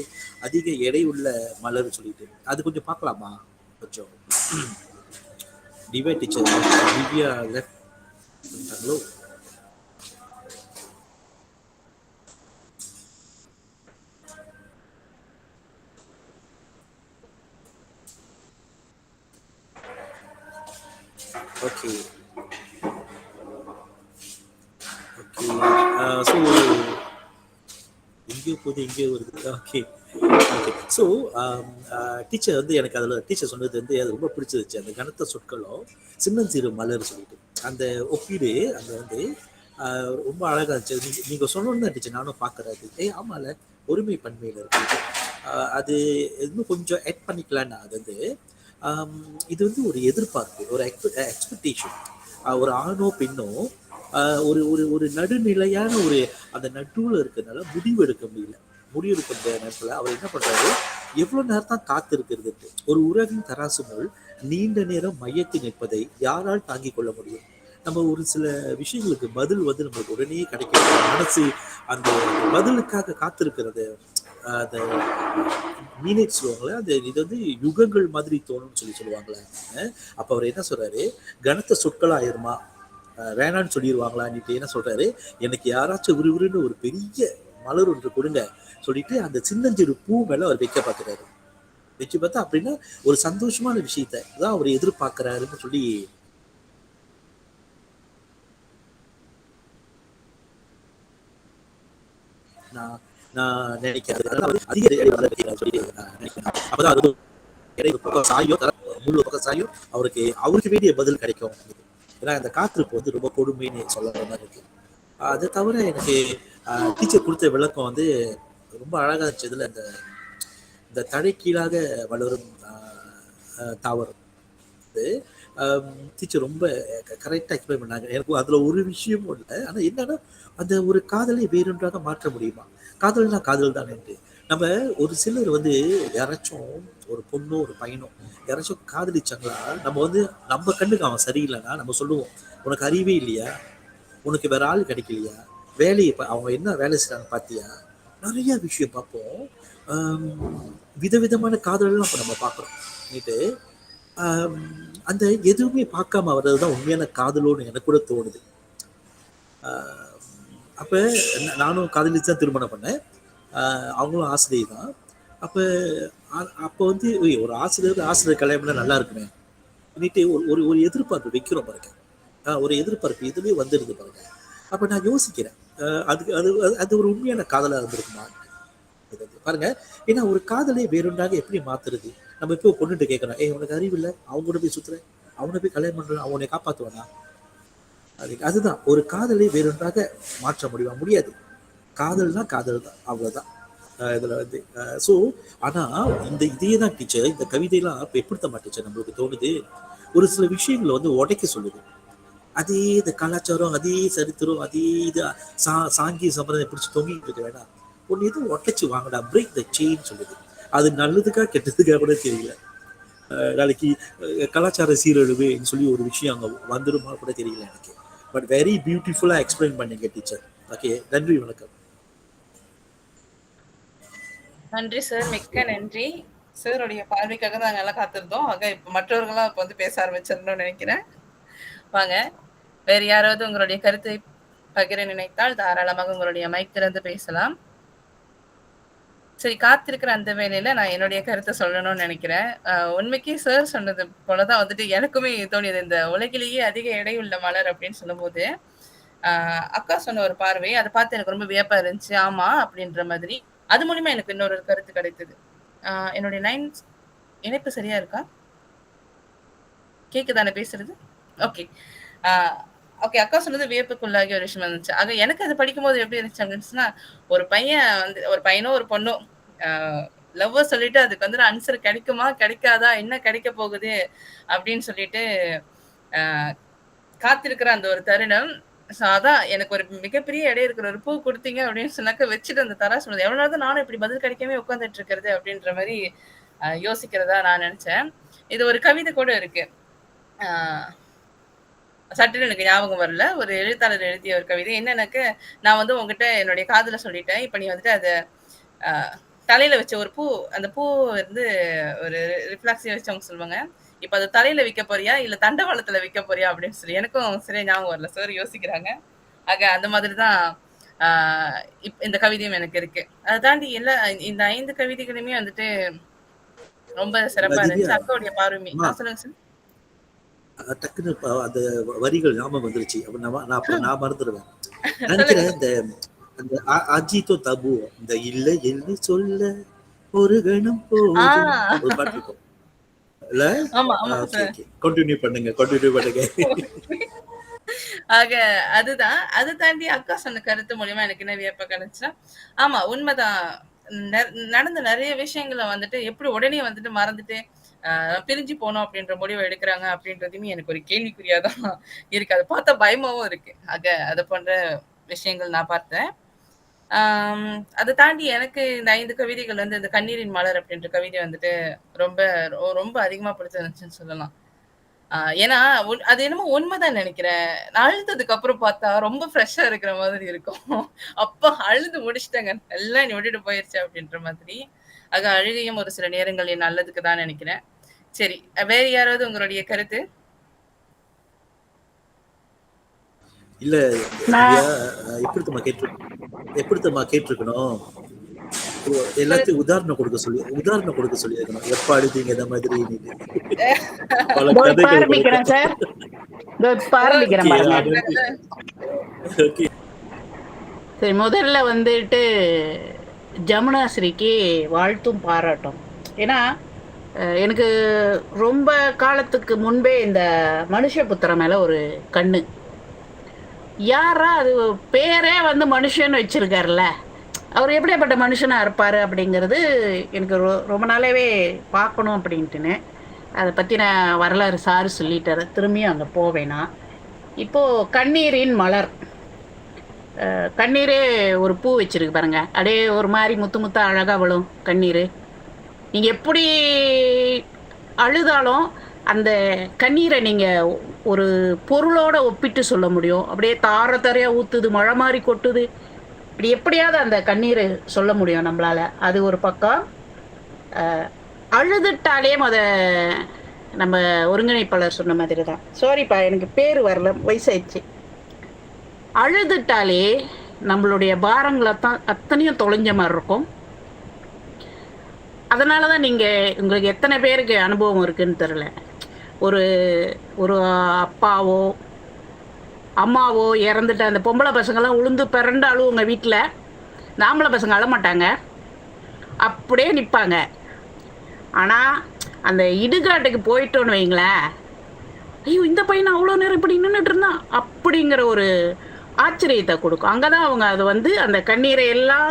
Speaker 4: அதிக எடை உள்ள மலர்னு சொல்லிட்டு அது கொஞ்சம் பார்க்கலாமா? கொஞ்சம் டிவைட் டீச்சர் திவ்யா லெஃப்ட் பண்ணிட்டாங்களோ? Okay okay. ஸோ எங்கேயோ போகுது எங்கேயோ வருது. Okay okay. ஸோ டீச்சர் வந்து எனக்கு அதில் டீச்சர் சொன்னது வந்து அது ரொம்ப பிடிச்சிருச்சு. அந்த கனத்த சொற்களும் சின்னஞ்சிறு மலர் சொல்லிட்டு அந்த ஒப்பீடு அந்த வந்து ரொம்ப அழகாக இருந்துச்சு. நீங்கள் சொன்னோன்னு டீச்சர் நானும் பார்க்குறது. ஆமாம்ல ஒருமை பன்மையில் இருக்கு. அது இன்னும் கொஞ்சம் ஆட் பண்ணிக்கலான்னு அது வந்து இது வந்து ஒரு எதிர்பார்ப்பு, ஒரு எக்ஸ்பெக்டேஷன். ஒரு ஆணோ பெண்ணோ ஒரு ஒரு ஒரு நடுநிலையான ஒரு அந்த நடுவில் இருக்கிறதுனால முடிவு எடுக்க முடியல. முடிவு எடுக்கிற நேரத்தில் அவர் என்ன பண்றாரு, எவ்வளோ நேரம் தான் காத்து இருக்கிறது. ஒரு உலகின் தராசு முள் நீண்ட நேரம் மையத்தில் நிற்பதை யாரால் தாங்கிக் கொள்ள முடியும்? நம்ம ஒரு சில விஷயங்களுக்கு பதில் வந்து நம்மளுக்கு உடனே கிடைக்கும். மனசு அந்த பதிலுக்காக காத்திருக்கிறது அந்த மீனேஜ் சொல்லுவாங்களே, அந்த இது வந்து யுகங்கள் மாதிரி தோணும்னு சொல்லுவாங்களே. அப்போ அவர் என்ன சொல்றாரு, கனத்த சொற்கள் ஆயிருமா வேணான்னு சொல்லிடுவாங்களான்னுட்டு என்ன சொல்றாரு, எனக்கு யாராச்சும் விறுவிறுன்னு ஒரு பெரிய மலர் ஒன்று கொடுங்க சொல்லிட்டு அந்த சின்னஞ்சிறு பூ மேல அவர் வைக்க பார்க்கிறாரு. வச்சு பார்த்தா அப்படின்னா ஒரு சந்தோஷமான விஷயத்த தான் அவர் எதிர்பார்க்கிறாருன்னு சொல்லி நான் நான் நினைக்கிறேன். அதிக சொல்லி நினைக்கிறேன். அப்பதான் அது பக்கம் சாயும் முழு பக்கம் சாயும் அவருக்கு வேண்டிய பதில் கிடைக்கும். ஏன்னா அந்த காத்திருப்பு வந்து ரொம்ப கொடுமைன்னு சொல்ல மாதிரி இருக்கு. அதை தவிர எனக்கு டீச்சர் கொடுத்த விளக்கம் வந்து ரொம்ப அழகா இருந்துச்சு. இதுல இந்த இந்த தழைக்கீழாக வளரும் தாவரம் வந்து டீச்சர் ரொம்ப கரெக்டாக எக்ஸ்பிளைன் பண்ணாங்க. எனக்கு அதில் ஒரு விஷயமும் இல்லை. ஆனால் என்னன்னா அந்த ஒரு காதலை வேறொன்றாக மாற்ற முடியுமா? காதல்னா காதல் தானேன்ட்டு நம்ம ஒரு சிலர் வந்து யாராச்சும் ஒரு பொண்ணோ ஒரு பையனோ யாராச்சும் காதலிச்சாங்களா, நம்ம வந்து நம்ம கண்ணுக்கு அவன் சரியில்லைன்னா நம்ம சொல்லுவோம், உனக்கு அறிவே இல்லையா, உனக்கு வேற ஆள் கிடைக்கலையா, வேலையை அவங்க என்ன வேலை செய்றாங்க பார்த்தியா, நிறைய விஷயம் பார்ப்போம். விதவிதமான காதல்லாம் இப்போ நம்ம பார்க்குறோம். நீட்டு அந்த எதுவுமே பார்க்காம வர்றது தான் உண்மையான காதலோன்னு எனக்கு கூட தோணுது. அப்போ நானும் காதலிச்சு தான் திருமணம் பண்ணேன். அவங்களும் ஆசிரியர் தான். அப்போ அப்போ வந்து ஒரு ஆசிரியர் கல்யாணம் பண்ணால் நல்லா இருக்குமே பண்ணிட்டு ஒரு ஒரு எதிர்பார்ப்பு வைக்கிறோம் பாருங்க. ஒரு எதிர்பார்ப்பு இதுவே வந்துடுது பாருங்க. அப்போ நான் யோசிக்கிறேன், அதுக்கு அது அது ஒரு உண்மையான காதலாக இருந்திருக்குமா பாருங்க. ஏன்னா ஒரு காதலை வேறொன்றாக எப்படி மாத்துறது? நம்ம இப்போ பொண்ணுட்டு கேட்கறோம், உனக்கு அறிவு இல்லை, அவங்க கூட போய் சுத்துறேன், அவனை போய் கல்யாணம் பண்றேன், அவனை காப்பாற்றுவானா? அதுதான் ஒரு காதலை வேறொன்றாக மாற்ற முடியுமா? முடியாது. காதல்னா காதல் தான், அவ்வளவுதான். இதுல வந்து ஸோ ஆனா இதே தான் டீச்சர் இந்த கவிதையெல்லாம் இப்போ எப்படித்த டீச்சர் நம்மளுக்கு தோணுது, ஒரு சில விஷயங்களை வந்து உடைக்க சொல்லுது. அதே இந்த கலாச்சாரம், அதே சரித்திரம், அதே இது சாங்கிய சம்பிரதாயம் பிடிச்சி தொங்கிட்டு இருக்க வேணாம், ஒன்று எதுவும் ஒட்டைச்சு வாங்கடா, பிரேக் த செயின் சொல்லுது. அது நல்லதுக்கா கெட்டதுக்காக கூட தெரியல. நாளைக்கு கலாச்சார சீரழிவுன்னு சொல்லி ஒரு விஷயம் அங்கே வந்துடுமா கூட தெரியல எனக்கு. பட் வெரி பியூட்டிஃபுல்லாக எக்ஸ்பிளைன் பண்ணீங்க டீச்சர். ஓகே, நன்றி, வணக்கம்.
Speaker 1: நன்றி சார், மிக்க நன்றி. சாருடைய பார்வைக்காக தான் நாங்கள் எல்லாம் காத்திருந்தோம். ஆக இப்போ மற்றவர்களாம் இப்போ வந்து பேச ஆரம்பிச்சிடணும்னு நினைக்கிறேன். வாங்க, வேறு யாராவது உங்களுடைய கருத்தை பகிர நினைத்தால் தாராளமாக உங்களுடைய மைக் திறந்து பேசலாம். சரி, காத்திருக்கிற அந்த வேலையில நான் என்னுடைய கருத்தை சொல்லணும்னு நினைக்கிறேன். உண்மைக்கு சார் சொன்னது போலதான் வந்துட்டு எனக்குமே தோணியது. இந்த உலகிலேயே அதிக எடையுள்ள மலர் அப்படின்னு சொல்லும்போது அக்கா சொன்ன ஒரு பார்வை அதை பார்த்து எனக்கு ரொம்ப வியப்பா இருந்துச்சு. ஆமா அப்படின்ற மாதிரி. அது மூலியமா எனக்கு இன்னொரு கருத்து கிடைத்தது. என்னுடைய இணைப்பு சரியா இருக்கா? கேக்குதானே பேசுறது? ஓகே. ஓகே, அக்கா சொன்னது வியப்புக்குள்ளாகிய ஒரு விஷயம் இருந்துச்சு. ஆக எனக்கு அது படிக்கும்போது எப்படி இருந்துச்சு அப்படின்னா, ஒரு பையன் வந்து ஒரு பையனோ ஒரு பொண்ணோ லவ் சொல்லிட்டு அதுக்கு வந்து ஆன்சர் கிடைக்குமா கிடைக்காதா, என்ன கிடைக்க போகுது அப்படின்னு சொல்லிட்டு காத்திருக்கிற அந்த ஒரு தருணம். அதான் எனக்கு ஒரு மிகப்பெரிய எடை இருக்கிற ஒரு பூ கொடுத்தீங்க அப்படின்னு சொன்னாக்க வச்சுட்டு அந்த தரா சொன்னது எவ்வளவு நானும் இப்படி பதில் கிடைக்காம உட்காந்துட்டு இருக்கிறது அப்படின்ற மாதிரி யோசிக்கிறதா நான் நினைச்சேன். இது ஒரு கவிதை கூட இருக்கு. சட்டுன்னு எனக்கு ஞாபகம் வரல. ஒரு எழுத்தாளர் எழுதிய ஒரு கவிதை என்னன்னாக்க, நான் வந்து உங்ககிட்ட என்னுடைய காதல சொல்லிட்டேன், இப்ப நீ வந்துட்டு அதை தலையில வச்ச ஒரு பூ, அந்த பூ வந்து ஒரு ரிஃப்ளாக்ஸிவ் வச்சு அவங்க சொல்லுவாங்க, இப்ப அதை தலையில வைக்க போறியா இல்ல தண்டவாளத்துல வைக்க போறியா அப்படின்னு சொல்லி. எனக்கும் சரியா ஞாபகம் வரல, சார் யோசிக்கிறாங்க. ஆக அந்த மாதிரிதான் இந்த கவிதையும் எனக்கு இருக்கு. அதை தாண்டி இந்த 5 கவிதைகளுமே வந்துட்டு ரொம்ப சிறப்பா இருந்துச்சு. அக்காவுடைய பார்வை. சொல்லுங்க சார்.
Speaker 4: டக்குன்னு அந்த வரிகள் ஞாபகம் வந்துருச்சு. நான் மறந்துடுவேன் நினைக்கிறேன். இந்த அந்த அஜித்தோ தபு இந்த இல்ல என்று சொல்ல ஒரு கணம் போதும் ஒரு பாட்டு இருக்கும் இல்ல? கண்டினியூ பண்ணுங்க.
Speaker 1: ஆக அதுதான். அதை தாண்டி அக்கா சொன்ன கருத்து மூலியமா எனக்கு என்ன வியப்ப கிடைச்சா, ஆமா உண்மைதான். நடந்த நிறைய விஷயங்களை வந்துட்டு எப்படி உடனே வந்துட்டு மறந்துட்டு பிரிஞ்சு போனோம் அப்படின்ற முடிவை எடுக்கிறாங்க அப்படின்றதுமே எனக்கு ஒரு கேள்விக்குறியாதான் இருக்கு. அதை பார்த்தா பயமாவும் இருக்கு. ஆக அதை போன்ற விஷயங்கள் நான் பார்த்தேன். அதை தாண்டி எனக்கு இந்த 5 கவிதைகள் வந்து இந்த கண்ணீரின் மலர் அப்படின்ற கவிதை வந்துட்டு ரொம்ப ரொம்ப அதிகமா பிடிச்சிருந்துச்சுன்னு சொல்லலாம். ஏன்னா அது என்னமோ உண்மைதான் நினைக்கிறேன். நான் அழுத்ததுக்கு அப்புறம் பார்த்தா ரொம்ப ஃப்ரெஷ்ஷா இருக்கிற மாதிரி இருக்கும். அப்ப அழுது முடிச்சுட்டாங்க, எல்லாம் நீ விட்டுட்டு போயிருச்சு அப்படின்ற மாதிரி. ஆக அழுகையும் ஒரு சில நேரங்கள் என் நல்லதுக்கு தான் நினைக்கிறேன். சரி, வேற யாராவது உங்களுடைய கருத்து?
Speaker 4: இல்ல எப்படித்தமா கேட்டிருக்கணும், எல்லாத்தையும் உதாரணம் கொடுக்க சொல்லி இருக்கணும். எப்ப அழுதீங்க இந்த மாதிரி
Speaker 3: சரி, முதல்ல வந்துட்டு ஜமுனாஸ்ரீக்கு வாழ்த்தும் பாராட்டும். ஏன்னா எனக்கு ரொம்ப காலத்துக்கு முன்பே இந்த மனுஷபுத்திரம் மேலே ஒரு கண்ணு. யாரா அது பேரே வந்து மனுஷன்னு வச்சிருக்காருல்ல, அவர் எப்படியாப்பட்ட மனுஷனாக இருப்பார் அப்படிங்கிறது எனக்கு ரொம்ப நாளாவே பார்க்கணும் அப்படின்ட்டுன்னு அதை பற்றின வரலாறு சார் சொல்லிட்டாரு. திரும்பியும் அங்கே போவேனா. இப்போது கண்ணீரின் மலர், கண்ணீரே ஒரு பூ வச்சிருக்கு பாருங்க, அப்படியே ஒரு மாதிரி முத்து முத்தா அழகாக விழும் கண்ணீர். நீங்கள் எப்படி அழுதாலும் அந்த கண்ணீரை நீங்கள் ஒரு பொருளோட ஒப்பிட்டு சொல்ல முடியும். அப்படியே தார தாரையாக ஊற்றுது, மழை மாதிரி கொட்டுது, இப்படி எப்படியாவது அந்த கண்ணீரை சொல்ல முடியும் நம்மளால். அது ஒரு பக்கம். அழுதுட்டாலே நம்ம ஒருங்கிணைப்பாளர் சொன்ன மாதிரி தான், சாரிப்பா எனக்கு பேர் வரல, வயசாயிடுச்சு. அழுதுட்டாலே நம்மளுடைய பாரங்களை தான் அத்தனையும் தொலைஞ்ச மாதிரி இருக்கும். அதனால தான் உங்களுக்கு எத்தனை பேருக்கு அனுபவம் இருக்குன்னு தெரில. ஒரு அப்பாவோ அம்மாவோ இறந்துட்டு அந்த பொம்பளை பசங்கள்லாம் உளுந்து பிறண்டு அழுவுங்க வீட்டில். இந்த ஆம்பளை பசங்க அழமாட்டாங்க, அப்படியே நிற்பாங்க. ஆனால் அந்த இடுகாட்டுக்கு போயிட்டோன்னு வைங்களேன், ஐயோ இந்த பையனை அவ்வளோ நேரம் இப்படி நின்றுட்டு இருந்தான் அப்படிங்கிற ஒரு ஆச்சரியத்தை கொடுக்கும். அங்கே தான் அவங்க அது அந்த கண்ணீரை எல்லாம்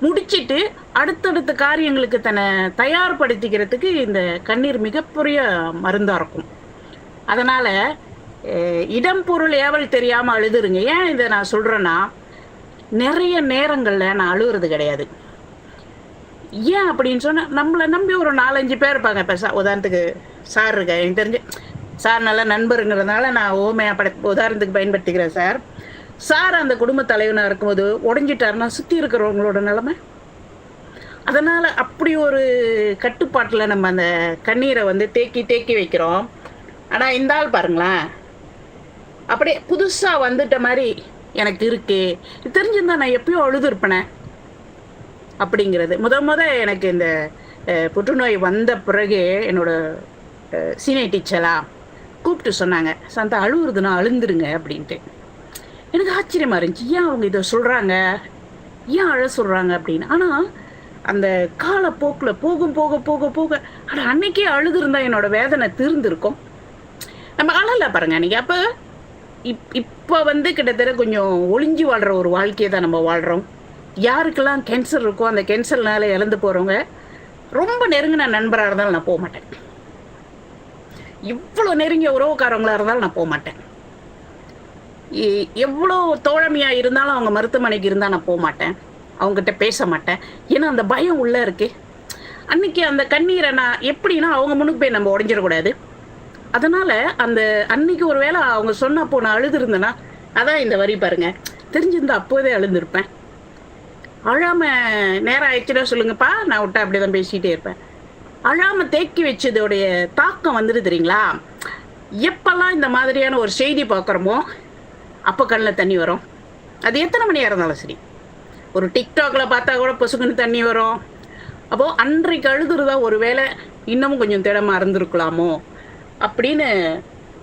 Speaker 3: முடிச்சிட்டு அடுத்தடுத்த காரியங்களுக்கு தன்னை தயார்படுத்திக்கிறதுக்கு இந்த கண்ணீர் மிகப்பெரிய மருந்தாக இருக்கும். அதனால் இடம் பொருள் ஏவல் தெரியாமல் அழுதுருங்க. ஏன் இதை நான் சொல்கிறேன்னா, நிறைய நேரங்களில் நான் அழுகிறது கிடையாது. ஏன் அப்படின்னு சொன்னால், நம்மளை நம்பி ஒரு 4-5 பேர் இருப்பாங்க. இப்போ உதாரணத்துக்கு சார் இருக்க, எனக்கு தெரிஞ்சு சார் நல்ல நண்பருங்கிறதுனால நான் உதாரணத்துக்கு பயன்படுத்திக்கிறேன். சார் அந்த குடும்ப தலைவனாக இருக்கும்போது உடஞ்சிட்டாருன்னா சுற்றி இருக்கிறவங்களோட நிலைமை. அதனால் அப்படி ஒரு கட்டுப்பாட்டில் நம்ம அந்த கண்ணீரை தேக்கி வைக்கிறோம். ஆனால் இந்த ஆள் பாருங்களேன், அப்படியே புதுசாக வந்துட்ட மாதிரி எனக்கு இருக்குது. தெரிஞ்சிருந்தா நான் எப்பயும் அழுதுருப்பேனே அப்படிங்கிறது. எனக்கு இந்த புற்றுநோய் வந்த பிறகு என்னோட சீனியர் டீச்சராக கூப்பிட்டு சொன்னாங்க, சந்தா அழுகுறதுன்னா அழுந்துருங்க அப்படின்ட்டு. எனக்கு ஆச்சரியமாக இருந்துச்சு, ஏன் அவங்க இதை சொல்கிறாங்க, ஏன் அழ சொல்கிறாங்க அப்படின்னு. ஆனால் அந்த காலப்போக்கில் போக ஆனால் அன்னைக்கே அழுதுருந்தா என்னோட வேதனை தீர்ந்துருக்கும். நம்ம அழலை பாருங்க அன்றைக்கி. அப்போ இப்போ கிட்டத்தட்ட கொஞ்சம் ஒளிஞ்சு வாழ்கிற ஒரு வாழ்க்கையை தான் நம்ம வாழ்கிறோம். யாருக்கெல்லாம் கேன்சர் இருக்கோ அந்த கேன்சர்னால இழந்து போகிறவங்க ரொம்ப நெருங்கின நண்பராக இருந்தாலும் நான் போக மாட்டேன். இவ்வளோ நெருங்கிய உறவுக்காரவங்களாக இருந்தாலும் நான் போக மாட்டேன். எவ்வளோ தோழமையாக இருந்தாலும் அவங்க மருத்துவமனைக்கு இருந்தால் நான் போக மாட்டேன், அவங்ககிட்ட பேச மாட்டேன். ஏன்னா அந்த பயம் உள்ளே இருக்கு. அன்னைக்கு அந்த கண்ணீரை நான் எப்படின்னா அவங்க முன்னுக்கு போய் நம்ம உடஞ்சிடக்கூடாது. அதனால் அன்னைக்கு ஒரு வேளை அவங்க சொன்னப்போ நான் அழுதுருந்தேன்னா, அதான் இந்த வரி பாருங்க, தெரிஞ்சிருந்தா அப்போதே அழுதுருப்பேன். அழாமல் நேரம் ஆயிடுச்சுன்னா சொல்லுங்கப்பா, நான் விட்டா அப்படி தான் பேசிகிட்டே இருப்பேன். அழாமல் தேக்கி வச்சதோடைய தாக்கம் தெரியுங்களா. எப்பெல்லாம் இந்த மாதிரியான ஒரு செய்தி பார்க்குறோமோ அப்போ கண்ணில் தண்ணி வரும். அது எத்தனை மணியாக இருந்தாலும் சரி. ஒரு டிக்டாக்ல பார்த்தா கூட பொசுக்குன்னு தண்ணி வரும். அப்போது அன்றைக்கு அழுதுறதா ஒரு வேளை இன்னமும் கொஞ்சம் திடமாக இருந்திருக்கலாமோ அப்படின்னு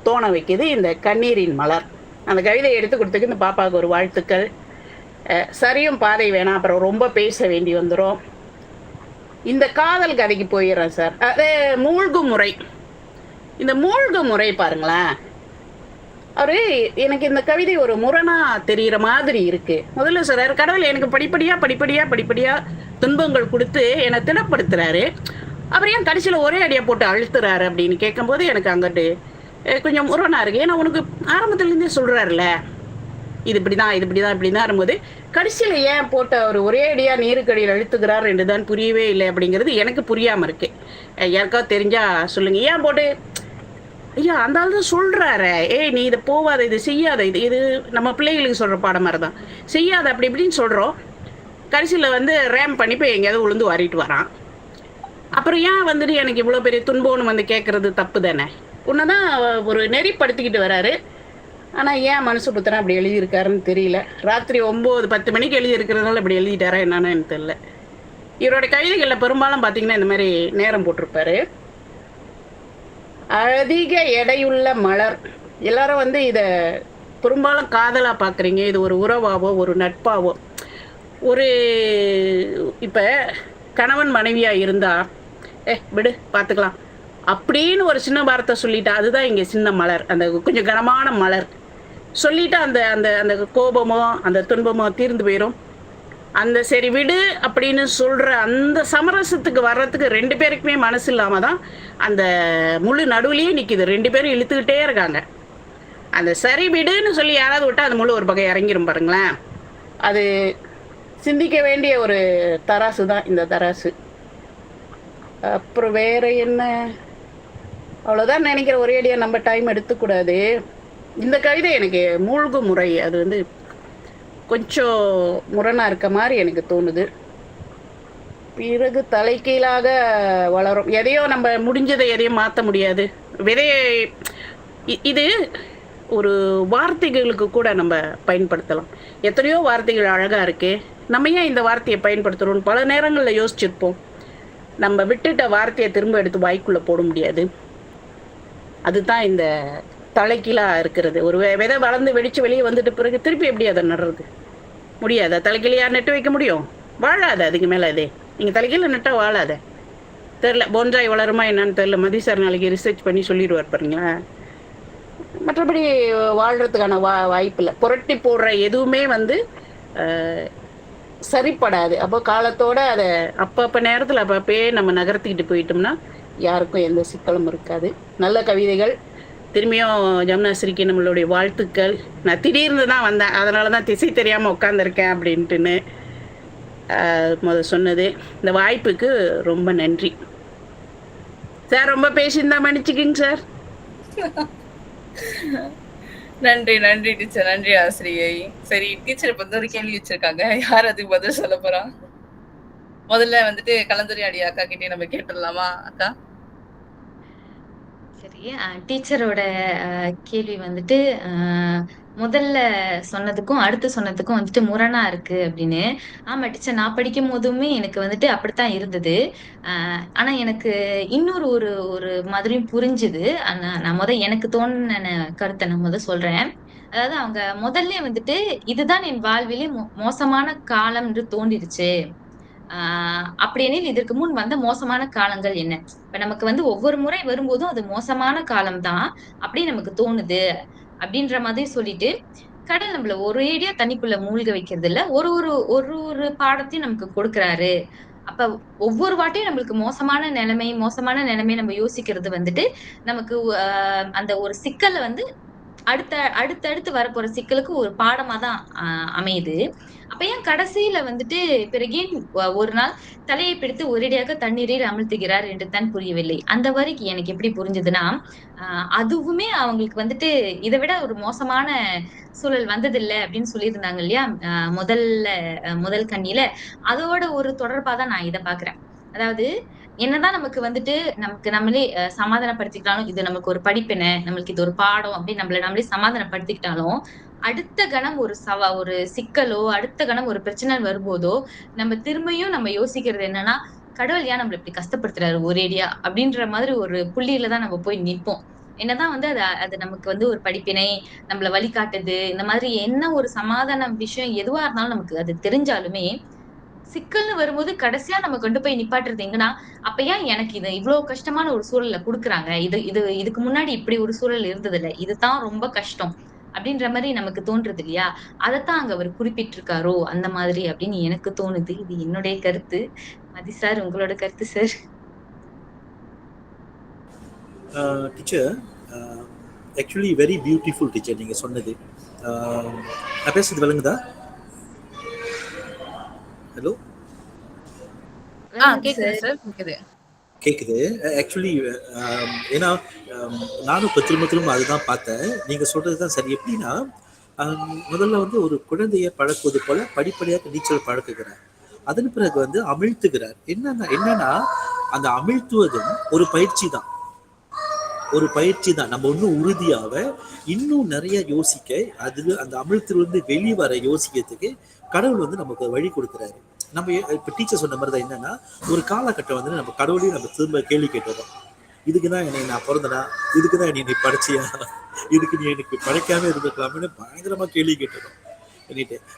Speaker 3: தோண வைக்கிது இந்த கண்ணீரின் மலர். அந்த கவிதையை எடுத்து கொடுத்துக்கு இந்த பாப்பாவுக்கு ஒரு வாழ்த்துக்கள். சரியும் பாதை வேணாம், அப்புறம் ரொம்ப பேச வேண்டி வந்துடும். இந்த காதல் கதைக்கு போயிடுறேன் சார். அது மூழ்கும் முறை. இந்த மூழ்கும் முறை பாருங்களேன், எனக்கு இந்த கவிதை ஒரு முரணாக தெரிகிற மாதிரி இருக்குது. முதல்ல சொல்கிறார், கடவுள் எனக்கு படிப்படியாக துன்பங்கள் கொடுத்து என்னை திடப்படுத்துகிறாரு, அப்புறம் ஏன் கடைசியில் ஒரே அடியாக போட்டு அழுத்துறாரு அப்படின்னு கேட்கும்போது எனக்கு அங்கிட்டு கொஞ்சம் முரணாக இருக்குது. ஏன்னா உனக்கு ஆரம்பத்துலேருந்தே சொல்கிறாருல்ல இது இப்படி தான் இருக்கும்போது கடைசியில் ஏன் போட்ட அவர் ஒரே அடியாக நீருக்கடியில் அழுத்துக்கிறார் என்று தான் புரியவே இல்லை அப்படிங்கிறது எனக்கு புரியாமல் இருக்குது. யாருக்காவது தெரிஞ்சால் சொல்லுங்கள். ஏன் போட்டு ஐயா அந்த ஆள் தான் சொல்கிறாரு, ஏய் நீ இதை போவாத, இது செய்யாத, இது நம்ம பிள்ளைகளுக்கு சொல்கிற பாடம் மாதிரி தான், செய்யாத அப்படி இப்படின்னு சொல்கிறோம். கடைசியில் ரேம் பண்ணி போய் எங்கேயாவது உளுந்து வாரிட்டு வரான். அப்புறம் ஏன் எனக்கு இவ்வளோ பெரிய துன்பம்னு கேட்குறது தப்பு தானே. உன்னை தான் ஒரு நெறிப்படுத்திக்கிட்டு வராரு. ஆனால் ஏன் மனுஷபுத்திரன் அப்படி எழுதியிருக்காருன்னு தெரியல. ராத்திரி 9-10 மணிக்கு எழுதியிருக்கிறதுனால இப்படி எழுதிட்டாரா என்னன்னு எனக்கு தெரியல. இவரோட கவிதைகளில் பெரும்பாலும் பார்த்தீங்கன்னா இந்த மாதிரி நேரம் போட்டிருப்பாரு. அதிக எடையுள்ள மலர். எல்லாரும் இதை பெரும்பாலும் காதலாக பார்க்குறீங்க. இது ஒரு உறவாவோ ஒரு நட்பாவோ, ஒரு இப்போ கணவன் மனைவியாக இருந்தால் விடு பார்த்துக்கலாம் அப்படின்னு ஒரு சின்ன வார்த்தை சொல்லிட்டா, அதுதான் இங்கே சின்ன மலர், அந்த கொஞ்சம் கனமான மலர் சொல்லிட்டு அந்த அந்த அந்த கோபமோ அந்த துன்பமோ தீர்ந்து போயிடும். அந்த சரி விடு அப்படின்னு சொல்கிற அந்த சமரசத்துக்கு வர்றதுக்கு 2 பேருக்குமே மனசு இல்லாமல் தான் அந்த முள்ளு நடுவுலையே நிற்கிது. 2 பேரும் இழுத்துக்கிட்டே இருக்காங்க. அந்த சரி விடுன்னு சொல்லி யாராவது விட்டால் அந்த முள்ளு ஒரு பக்கம் இறங்கிரும் பாருங்களேன். அது சிந்திக்க வேண்டிய ஒரு தராசு தான் இந்த தராசு. அப்புறம் வேற என்ன, அவ்வளோதான் நினைக்கிற. ஒரேடியாக நம்ம டைம் எடுத்துக்கூடாது. இந்த கவிதை எனக்கு மூழ்கும் முறை அது வந்து கொஞ்சம் முரணாக இருக்க மாதிரி எனக்கு தோணுது. பிறகு தலைகீழாக வளரும். எதையோ நம்ம முடிஞ்சதை எதையும் மாற்ற முடியாது. விதையை இது ஒரு வார்த்தைகளுக்கு கூட நம்ம பயன்படுத்தலாம். எத்தனையோ வார்த்தைகள் அழகாக இருக்கு, நம்ம ஏன் இந்த வார்த்தையை பயன்படுத்துகிறோம் பல நேரங்களில் யோசிச்சிருப்போம். நம்ம விட்டுட்ட வார்த்தையை திரும்ப எடுத்து வாய்க்குள்ளே போட முடியாது. அதுதான் இந்த தலைகீழாக இருக்கிறது. ஒரு விதை வளர்ந்து வெடித்து வெளியே வந்துட்டு பிறகு திருப்பி எப்படி அதை நடுறது? முடியாது. தலைகீழாக நெட்டு வைக்க முடியும்? வாழாது. அதுக்கு மேலே அதே நீங்கள் தலைகீழ நட்டால் வாழாத. தெரில போன்ஜாய் வளருமா என்னன்னு தெரில. மதி சார் நாளைக்கு ரிசர்ச் பண்ணி சொல்லிடுவார் பாருங்களா. மற்றபடி வாழ்கிறதுக்கான வாய்ப்பு இல்லை. புரட்டி போடுற எதுவுமே வந்து சரிப்படாது. அப்போ காலத்தோடு அதை அப்பப்போ நேரத்தில் அப்பப்பே நம்ம நகர்த்திக்கிட்டு போயிட்டோம்னா யாருக்கும் எந்த சிக்கலும் இருக்காது. நல்ல கவிதைகள். திரும்பியும் ஜமுனாஸ்ரீக்கு நம்மளுடைய வாழ்த்துக்கள். நான் திடீர்னு தான் வந்தேன், அதனால தான் திசை தெரியாமல் உட்காந்துருக்கேன் அப்படின்ட்டுன்னு சொன்னது. இந்த வாய்ப்புக்கு ரொம்ப நன்றி சார். ரொம்ப பேசியிருந்தா மன்னிச்சுக்கிங்க சார்.
Speaker 1: நன்றி நன்றி டீச்சர், நன்றி ஆசிரியை. சரி, டீச்சர் இப்போ ஒரு கேள்வி வச்சிருக்காங்க, யார் அதுக்கு பதில் சொல்ல போறா? முதல்ல வந்துட்டு கலந்துரையாடி அக்கா கிட்டே நம்ம கேட்டுடலாமா? அக்கா
Speaker 2: சரி, டீச்சரோட கேள்வி வந்துட்டு முதல்ல சொன்னதுக்கும் அடுத்து சொன்னதுக்கும் வந்துட்டு முரணா இருக்கு அப்படின்னு. ஆமா டீச்சர், நான் படிக்கும் போதுமே எனக்கு வந்துட்டு அப்படித்தான் இருந்தது. ஆனா எனக்கு இன்னொரு ஒரு ஒரு மாதிரியும் புரிஞ்சுது. நான் எனக்கு தோணுன கருத்தை நான் சொல்றேன். அதாவது அவங்க முதல்ல வந்துட்டு இதுதான் என் வாழ்விலே மோசமான காலம் என்று தோன்றிடுச்சு. அப்படியெனில் இதற்கு முன் வந்த மோசமான காலங்கள் என்ன? இப்ப நமக்கு வந்து ஒவ்வொரு முறை வரும்போதும் அது மோசமான காலம் தான் அப்படின்னு நமக்கு தோணுது அப்படின்ற மாதிரி சொல்லிட்டு, கடல் நம்மள ஒரேடியா தண்ணிக்குள்ள மூழ்க வைக்கிறது இல்ல. ஒரு ஒரு ஒரு ஒரு பாடத்தையும் நமக்கு கொடுக்குறாரு. அப்ப ஒவ்வொரு வாட்டியும் நம்மளுக்கு மோசமான நிலைமை நம்ம யோசிக்கிறது வந்துட்டு நமக்கு அந்த ஒரு சிக்கல்ல வந்து அடுத்தடுத்து வரப்போற சிக்கலுக்கு ஒரு பாடமா தான் அமையுது. அப்ப ஏன் கடைசியில வந்துட்டு பிறகு ஒரு நாள் தலையை பிடித்து ஒரேடியாக தண்ணீரில் அமிழ்த்துகிறார் என்று தான் புரியவில்லை. அந்த வரைக்கு எனக்கு எப்படி புரிஞ்சதுன்னா, அதுவுமே அவங்களுக்கு வந்துட்டு இதை விட ஒரு மோசமான சூழல் வந்ததில்லை அப்படின்னு சொல்லியிருந்தாங்க இல்லையா முதல் கண்ணியில. அதோட ஒரு தொடர்பா தான் நான் இதை பாக்குறேன். அதாவது என்னதான் நமக்கு வந்துட்டு நமக்கு நம்மளே சமாதானப்படுத்திக்கிட்டாலும், இது நமக்கு ஒரு படிப்பின, நம்மளுக்கு இது ஒரு பாடம் அப்படின்னு நம்மளே சமாதானப்படுத்திக்கிட்டாலும், அடுத்த கணம் ஒரு சிக்கலோ, அடுத்த கணம் ஒரு பிரச்சனை வரும்போதோ, நம்ம திரும்பியும் நம்ம யோசிக்கிறது என்னன்னா, கடவுள் ஏன் நம்மள இப்படி கஷ்டப்படுத்துறாரு ஒரேடியா அப்படின்ற மாதிரி ஒரு புள்ளியில தான் நம்ம போய் நிற்போம். என்னதான் வந்து அது நமக்கு வந்து ஒரு படிப்பினை, நம்மள வழிகாட்டுது, இந்த மாதிரி என்ன ஒரு சமாதான விஷயம் எதுவா இருந்தாலும் நமக்கு அது தெரிஞ்சாலுமே, சிக்கல்னு வரும்போது கடைசியா நம்ம கொண்டு போய் நிப்பாட்டுறது எங்கன்னா, அப்ப ஏன் எனக்கு இது இவ்வளவு கஷ்டமான ஒரு சூழல்ல குடுக்குறாங்க? இதுக்கு முன்னாடி இப்படி ஒரு சூழல் இருந்ததில்ல. இதுதான் ரொம்ப கஷ்டம். அப்படின்ற மாரி நமக்கு தோன்றுது இல்லையா? அதத்தான் அங்க அவர் குறிப்பிட்டிருக்காரோ, அந்த மாதிரி அப்படின்னு எனக்கு தோணுது. இது என்னுடைய கருத்து. மதி சார், உங்களோட கருத்து sir?
Speaker 4: Teacher, actually very beautiful teacher நீங்க சொன்னது. நான் பேசுறது விளங்குதா? ஹலோ,
Speaker 1: கேக்குது சார், கேக்குது.
Speaker 4: ஆக்சுவலி ஏன்னா நானும் இப்போ திரும்ப அதுதான் பார்த்தேன். நீங்க சொல்றதுதான் சரி. எப்படின்னா, முதல்ல வந்து ஒரு குழந்தைய பழக்குவது போல படிப்படியாக நீச்சல் பழக்குகிறார். அதன் பிறகு வந்து அமிழ்த்துகிறார். என்னன்னா அந்த அமிழ்த்துவதும் ஒரு பயிற்சி தான். நம்ம இன்னும் உறுதியாக இன்னும் நிறைய யோசிக்க, அந்த அமிழ்த்திலிருந்து வெளிவர யோசிக்கிறதுக்கு கடவுள் வந்து நமக்கு வழி கொடுக்குறாரு. நம்ம இப்போ டீச்சர் சொன்ன மாதிரி தான். என்னன்னா, ஒரு காலகட்டம் வந்து நம்ம கடவுளையும் நம்ம திரும்ப கேள்வி கேட்டுறோம். இதுக்குதான் என்னை நான் பிறந்தனா, இதுக்குதான் நீ படிச்சியா, இதுக்கு நீ எனக்கு படைக்காம இருந்திருக்கலாம்னு பயங்கரமா கேள்வி கேட்டுறோம்.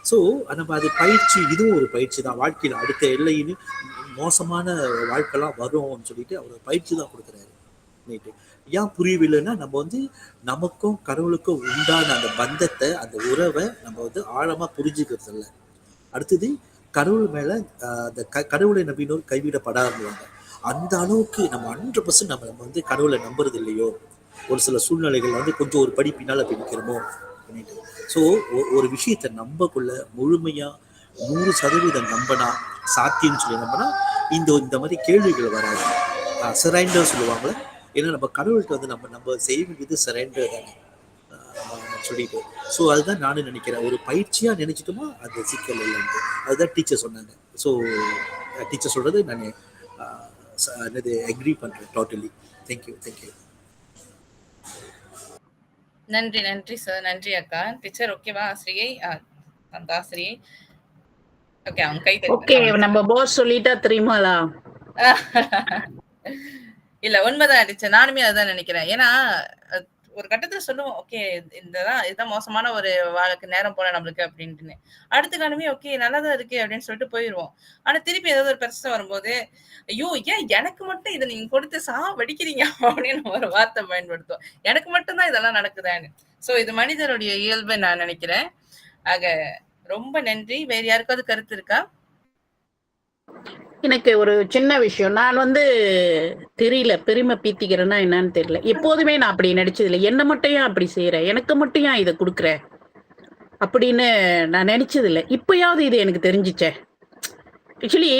Speaker 4: ஸோ நம்ம அது பயிற்சி, இதுவும் ஒரு பயிற்சி தான். வாழ்க்கையில் அடுத்த எல்லைன்னு மோசமான வாழ்க்கைலாம் வரும்னு சொல்லிட்டு அவர் பயிற்சி தான் கொடுக்குறாரு. ரைட்டு. ஏன் புரியவில்லைன்னா நம்ம வந்து நமக்கும் கடவுளுக்கும் உண்டான அந்த பந்தத்தை, அந்த உறவை நம்ம வந்து ஆழமா புரிஞ்சுக்கிறது இல்லை. அடுத்தது கடவுள் மேல அந்த கடவுளை நம்பினோர் கைவிடப்படாதவங்க. அந்த அளவுக்கு நம்ம 100% நம்ம வந்து கடவுளை நம்புறது இல்லையோ, ஒரு சில சூழ்நிலைகள் வந்து கொஞ்சம் ஒரு படி பின்னால போய் நிற்கிறோமோ பண்ணிட்டு. ஸோ ஒரு விஷயத்தை நம்பக்குள்ள முழுமையா 100% நம்பினா, சாத்தியம்னு சொல்லி நம்பினா இந்த மாதிரி கேள்விகள் வராது. சரண்டர் சொல்லுவாங்களே, ஏன்னா நம்ம கடவுள்கிட்ட வந்து நம்ம செய்ய வேண்டியது சரண்டர் தானே சொல்லிட்டு. ஸோ அதுதான் நானும் நினைக்கிறேன். ஒரு பயிற்சியாக நினைச்சிட்டோமா அது சிக்கல் இல்லைன்ட்டு. அதுதான் டீச்சர் சொன்னாங்க. ஸோ டீச்சர் சொல்றது நான் அக்ரி பண்றேன் டோட்டலி. தேங்க்யூ.
Speaker 1: நன்றி சார். நன்றி அக்கா. டீச்சர் ஓகேவா? ஆசிரியை அந்த ஆசிரியை ஓகே, அவங்க கை
Speaker 3: ஓகே, நம்ம போஸ் சொல்லிட்டா தெரியுமாலா?
Speaker 1: இல்ல உண்மைதான் டீச்சர், நானுமே அதான் நினைக்கிறேன். ஏன்னா ஒரு கட்டத்துல சொல்லுவோம், ஓகே இதுதான் மோசமான ஒரு வாழ்க்கை நேரம் போல நம்மளுக்கு அப்படின்ட்டு. அடுத்த காலமே ஓகே நல்லாதான் இருக்கு அப்படின்னு சொல்லிட்டு போயிருவோம். ஆனா திருப்பி ஏதாவது ஒரு பிரச்சனை வரும்போது, ஐயோ ஏன் எனக்கு மட்டும் இதை நீங்க கொடுத்து வடிக்கிறீங்க அப்படின்னு ஒரு வார்த்தை பயன்படுத்துவோம். எனக்கு மட்டும்தான் இதெல்லாம் நடக்குதான்னு. சோ இது மனிதனுடைய இயல்பு நான் நினைக்கிறேன். ஆக ரொம்ப நன்றி. வேற யாருக்காவது கருத்து இருக்கா?
Speaker 3: எனக்கு ஒரு சின்ன விஷயம், நான் வந்து தெரியல பெருமை பீத்திக்கிறேன்னா என்னன்னு தெரியல. எப்போதுமே நான் அப்படி நடிச்சது இல்லை. என்ன மட்டும் ஏன் அப்படி செய்யறேன், எனக்கு மட்டும் ஏன் இதை கொடுக்குற அப்படின்னு நான் நினைச்சது இல்லை. இப்பயாவது இது எனக்கு தெரிஞ்சிச்சேன். ஆக்சுவலி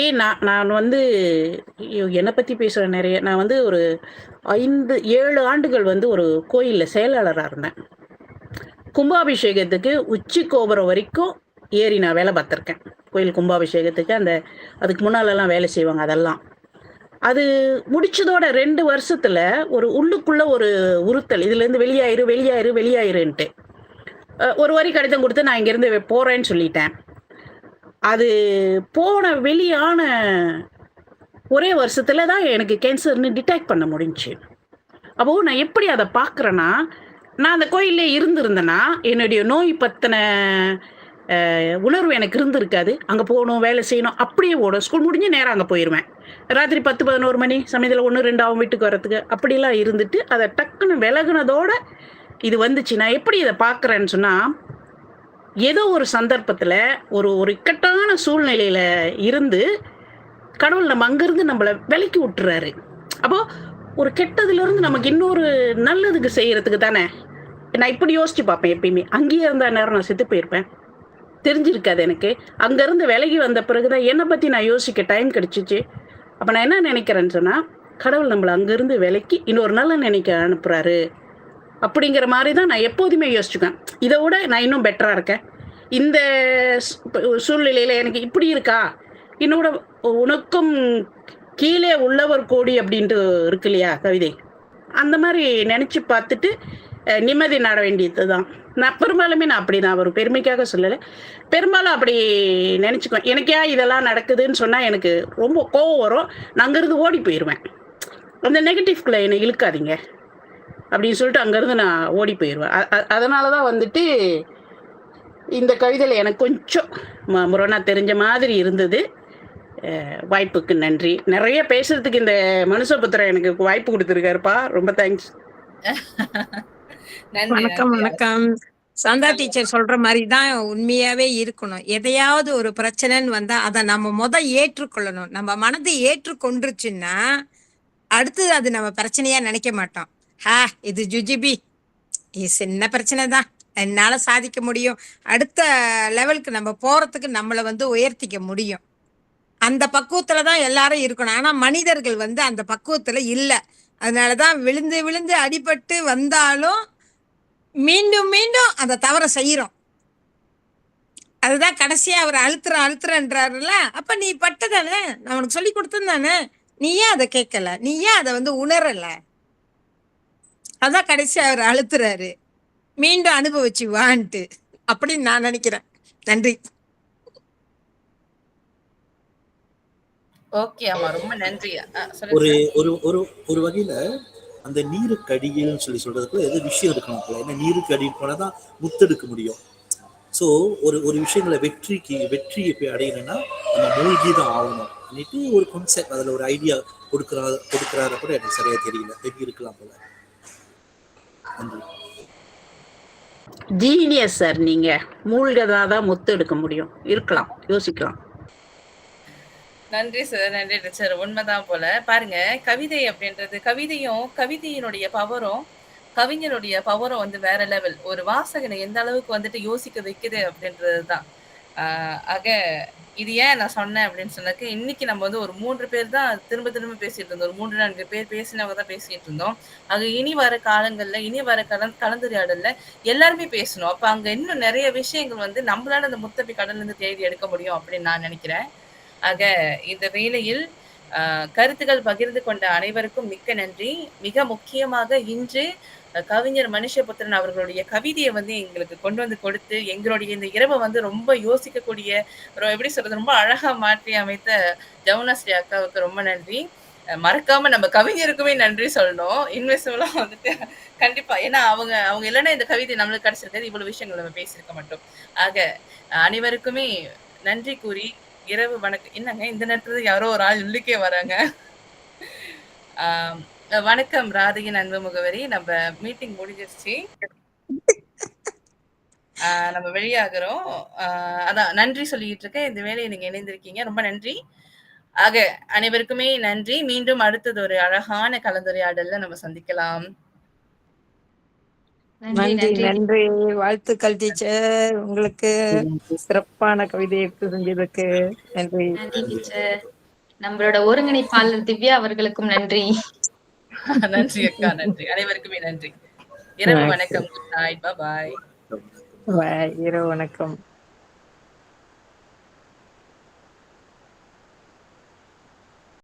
Speaker 3: நான் வந்து என்னை பற்றி பேசுகிறேன் நிறைய. நான் வந்து ஒரு 5-7 ஆண்டுகள் வந்து ஒரு கோயிலில் செயலாளராக இருந்தேன். கும்பாபிஷேகத்துக்கு உச்சி கோபுரம் வரைக்கும் ஏறி நான் வேலை பார்த்துருக்கேன். கோயில் கும்பாபிஷேகத்துக்கு அதுக்கு முன்னாலெல்லாம் வேலை செய்வாங்க. அதெல்லாம் அது முடிச்சதோட 2 வருஷத்துல ஒரு உள்ளுக்குள்ள ஒரு உறுத்தல், இதுலேருந்து வெளியாயிருன்ட்டு ஒரு வரி கடிதம் கொடுத்து நான் இங்கேருந்து போகிறேன்னு சொல்லிட்டேன். அது வெளியான ஒரே வருஷத்துல தான் எனக்கு கேன்சர்னு டிடெக்ட் பண்ண முடிஞ்சுச்சு. அப்போது நான் எப்படி அதை பார்க்குறேன்னா, நான் அந்த கோயிலே இருந்திருந்தேன்னா என்னுடைய நோய் பற்றின உணர்வு எனக்கு இருந்திருக்காது. அங்கே போகணும், வேலை செய்யணும், அப்படியே ஓடும். ஸ்கூல் முடிஞ்சு நேரம் அங்கே போயிடுவேன். ராத்திரி 10-11 மணி சமயத்தில் 1-2 ஆகும் வீட்டுக்கு வர்றதுக்கு. அப்படிலாம் இருந்துட்டு அதை டக்குன்னு விலகுனதோட இது வந்துச்சு. நான் எப்படி இதை பார்க்குறேன்னு சொன்னால், ஏதோ ஒரு சந்தர்ப்பத்தில் ஒரு இக்கட்டான சூழ்நிலையில் இருந்து கடவுள் நம்ம அங்கேருந்து நம்மளை விலக்கி விட்டுறாரு. அப்போது ஒரு கெட்டதுலேருந்து நமக்கு இன்னொரு நல்லதுக்கு செய்கிறதுக்கு தானே. நான் இப்படி யோசிச்சு பார்ப்பேன் எப்பயுமே. அங்கேயே இருந்த நேரம் நான் செத்து போயிருப்பேன், தெரிஞ்சிருக்காது எனக்கு. அங்கேருந்து விலகி வந்த பிறகு தான் என்னை பற்றி நான் யோசிக்க டைம் கிடச்சிச்சு. அப்போ நான் என்ன நினைக்கிறேன்னு சொன்னால், கடவுள் நம்மளை அங்கேருந்து விலக்கி இன்னொரு நல்ல நினைக்க அனுப்புகிறாரு அப்படிங்கிற மாதிரி தான் நான் எப்போதுமே யோசிச்சுக்கேன். இதை விட நான் இன்னும் பெட்டராக இருக்கேன். இந்த சூழ்நிலையில் எனக்கு இப்படி இருக்கா, என்னோட உனக்கும் கீழே உள்ளவர் கோடி அப்படின்ட்டு இருக்கு இல்லையா கவிதை, அந்த மாதிரி நினச்சி பார்த்துட்டு நிம்மதி நாட வேண்டியது தான். நான் பெரும்பாலுமே நான் அப்படி தான், ஒரு பெருமைக்காக சொல்லலை, பெரும்பாலும் அப்படி நினச்சிக்குவேன். எனக்கு ஏன் இதெல்லாம் நடக்குதுன்னு சொன்னால் எனக்கு ரொம்ப கோவம் வரும். நான் அங்கேருந்து ஓடி போயிடுவேன். அந்த நெகட்டிவ்குள்ளே என்னை இழுக்காதீங்க அப்படின்னு சொல்லிட்டு அங்கேருந்து நான் ஓடி போயிடுவேன். அதனால தான் வந்துட்டு இந்த கவிதையில் எனக்கு கொஞ்சம் முரணா தெரிஞ்ச மாதிரி இருந்தது. வாய்ப்புக்கு நன்றி. நிறைய பேசுறதுக்கு இந்த மனுஷபுத்திரன் எனக்கு வாய்ப்பு கொடுத்துருக்காருப்பா, ரொம்ப தேங்க்ஸ்.
Speaker 5: வணக்கம். சந்தா டீச்சர் சொல்ற மாதிரி தான் உண்மையாவே இருக்கணும். எதையாவது ஒரு பிரச்சனைன்னு வந்தா அதை நம்ம ஏற்றுக்கொள்ளணும். நம்ம மனதை ஏற்றுக்கொண்டுருச்சுன்னா அடுத்து அது நம்ம பிரச்சனையா நினைக்க மாட்டோம். இது ஜுஜிபி, இது சின்ன பிரச்சனை தான், என்னால சாதிக்க முடியும், அடுத்த லெவலுக்கு நம்ம போறதுக்கு நம்மளை உயர்த்திக்க முடியும். அந்த பக்குவத்துலதான் எல்லாரும் இருக்கணும். ஆனா மனிதர்கள் அந்த பக்குவத்துல இல்ல. அதனாலதான் விழுந்து விழுந்து அடிபட்டு வந்தாலும் மீண்டும் மீண்டும் அந்த தவறை செய்யறோம். அதுதான் கடைசியா அவர் அழுத்துறன்றாருல. அப்ப நீ பட்டதானே, நான் உனக்கு சொல்லி கொடுத்ததானே, நீ ஏன் அதை கேட்கல, நீ ஏன் அதை உணரல? அதான் கடைசியா அவர் அழுத்துறாரு, மீண்டும் அனுபவிச்சு வான்ட்டு அப்படின்னு நான் நினைக்கிறேன். நன்றி.
Speaker 1: ஓகே அம்மா, ரொம்ப நன்றி.
Speaker 4: ஒரு வகையில அந்த நீருக்கு அடியில்னு சொல்றதுக்குள்ள ஏதோ விஷயம் இருக்கணும். ஏன்னா நீருக்கு அடியில் போனாதான் முத்தெடுக்க முடியும். ஸோ ஒரு ஒரு விஷயங்களை வெற்றியை போய் அடையணும்னா நம்ம மூழ்கி தான் ஆகணும் அப்படின்ட்டு ஒரு கான்செப்ட், அதில் ஒரு ஐடியா கொடுக்குறாரு கூட எனக்கு சரியா தெரியல, எப்படி இருக்கலாம் போல. நன்றி.
Speaker 3: ஜீனியஸ் சார், நீங்க மூழ்கதான் முத்து எடுக்க முடியும். இருக்கலாம், யோசிக்கலாம்.
Speaker 1: நன்றி சார், நன்றி டீச்சர். உண்மைதான் போல. பாருங்க, கவிதை அப்படின்றது, கவிதையினுடைய பவரும் கவிஞனுடைய பவரும் வந்து வேற லெவல். ஒரு வாசகனை எந்த அளவுக்கு வந்துட்டு யோசிக்க வைக்குது அப்படின்றது தான். ஆக இது ஏன் நான் சொன்னேன் அப்படின்னு சொன்னாக்க, இன்னைக்கு நம்ம வந்து ஒரு 3 பேர் தான் திரும்ப திரும்ப பேசிட்டு இருந்தோம். ஒரு 3, 4 பேர் பேசினவங்க தான் பேசிட்டு இருந்தோம். ஆக இனி வர காலங்கள்ல, இனி வர கலந்துரையாடல்ல எல்லாருமே பேசணும். அப்ப அங்க இன்னும் நிறைய விஷயங்கள் வந்து நம்மளால அந்த முத்தப்பி கடல்ல இருந்து தேடி எடுக்க முடியும் அப்படின்னு நான் நினைக்கிறேன். ஆக இந்த வேளையில் கருத்துக்கள் பகிர்ந்து கொண்ட அனைவருக்கும் மிக்க நன்றி. மிக முக்கியமாக இன்று கவிஞர் மனுஷபுத்திரன் அவர்களுடைய கவிதையை வந்து எங்களுக்கு கொண்டு வந்து கொடுத்து எங்களுடைய இந்த இரவை வந்து ரொம்ப யோசிக்கக்கூடிய, எப்படி சொல்றது, ரொம்ப அழகா மாற்றி அமைத்த ஜவுனாஸ்ரீ அக்காவுக்கு ரொம்ப நன்றி. மறக்காம நம்ம கவிஞருக்குமே நன்றி சொல்லணும். இன்வெஸ்டிவலா வந்துட்டு கண்டிப்பா, ஏன்னா அவங்க இல்லைன்னா இந்த கவிதை நம்மளுக்கு கிடைச்சிருக்காது, இவ்வளவு விஷயங்கள் நம்ம பேசியிருக்க மாட்டோம். ஆக அனைவருக்குமே நன்றி கூறி இரவு வணக்கம். என்னங்க இந்த நேரத்துல யாரோ ஒரு ஆள் உள்ளுக்கே வராங்க. வணக்கம் ராதையின் அன்பு முகவரி. நம்ம மீட்டிங் முடிஞ்சிருச்சு, நம்ம வெளியாகிறோம். அதான் நன்றி சொல்லிட்டு இருக்கேன். இந்த வேலையை நீங்க இணைந்திருக்கீங்க, ரொம்ப நன்றி. ஆக அனைவருக்குமே நன்றி. மீண்டும் அடுத்தது ஒரு அழகான கலந்துரையாடல்ல நம்ம சந்திக்கலாம்.
Speaker 5: நன்றி நன்றி. வாழ்த்துக்கள் டீச்சர், உங்களுக்கு சிறப்பான கவிதை எடுத்து செஞ்சதுக்கு நன்றி.
Speaker 2: நன்றி டீச்சர். நம்மளோட ஒருங்கிணைப்பாளர் திவ்யா அவர்களுக்கும் நன்றி.
Speaker 1: நன்றி அக்கா, நன்றி. அனைவருக்குமே நன்றி. இரவு வணக்கம். Good night. பாய்.
Speaker 5: இரவு வணக்கம்.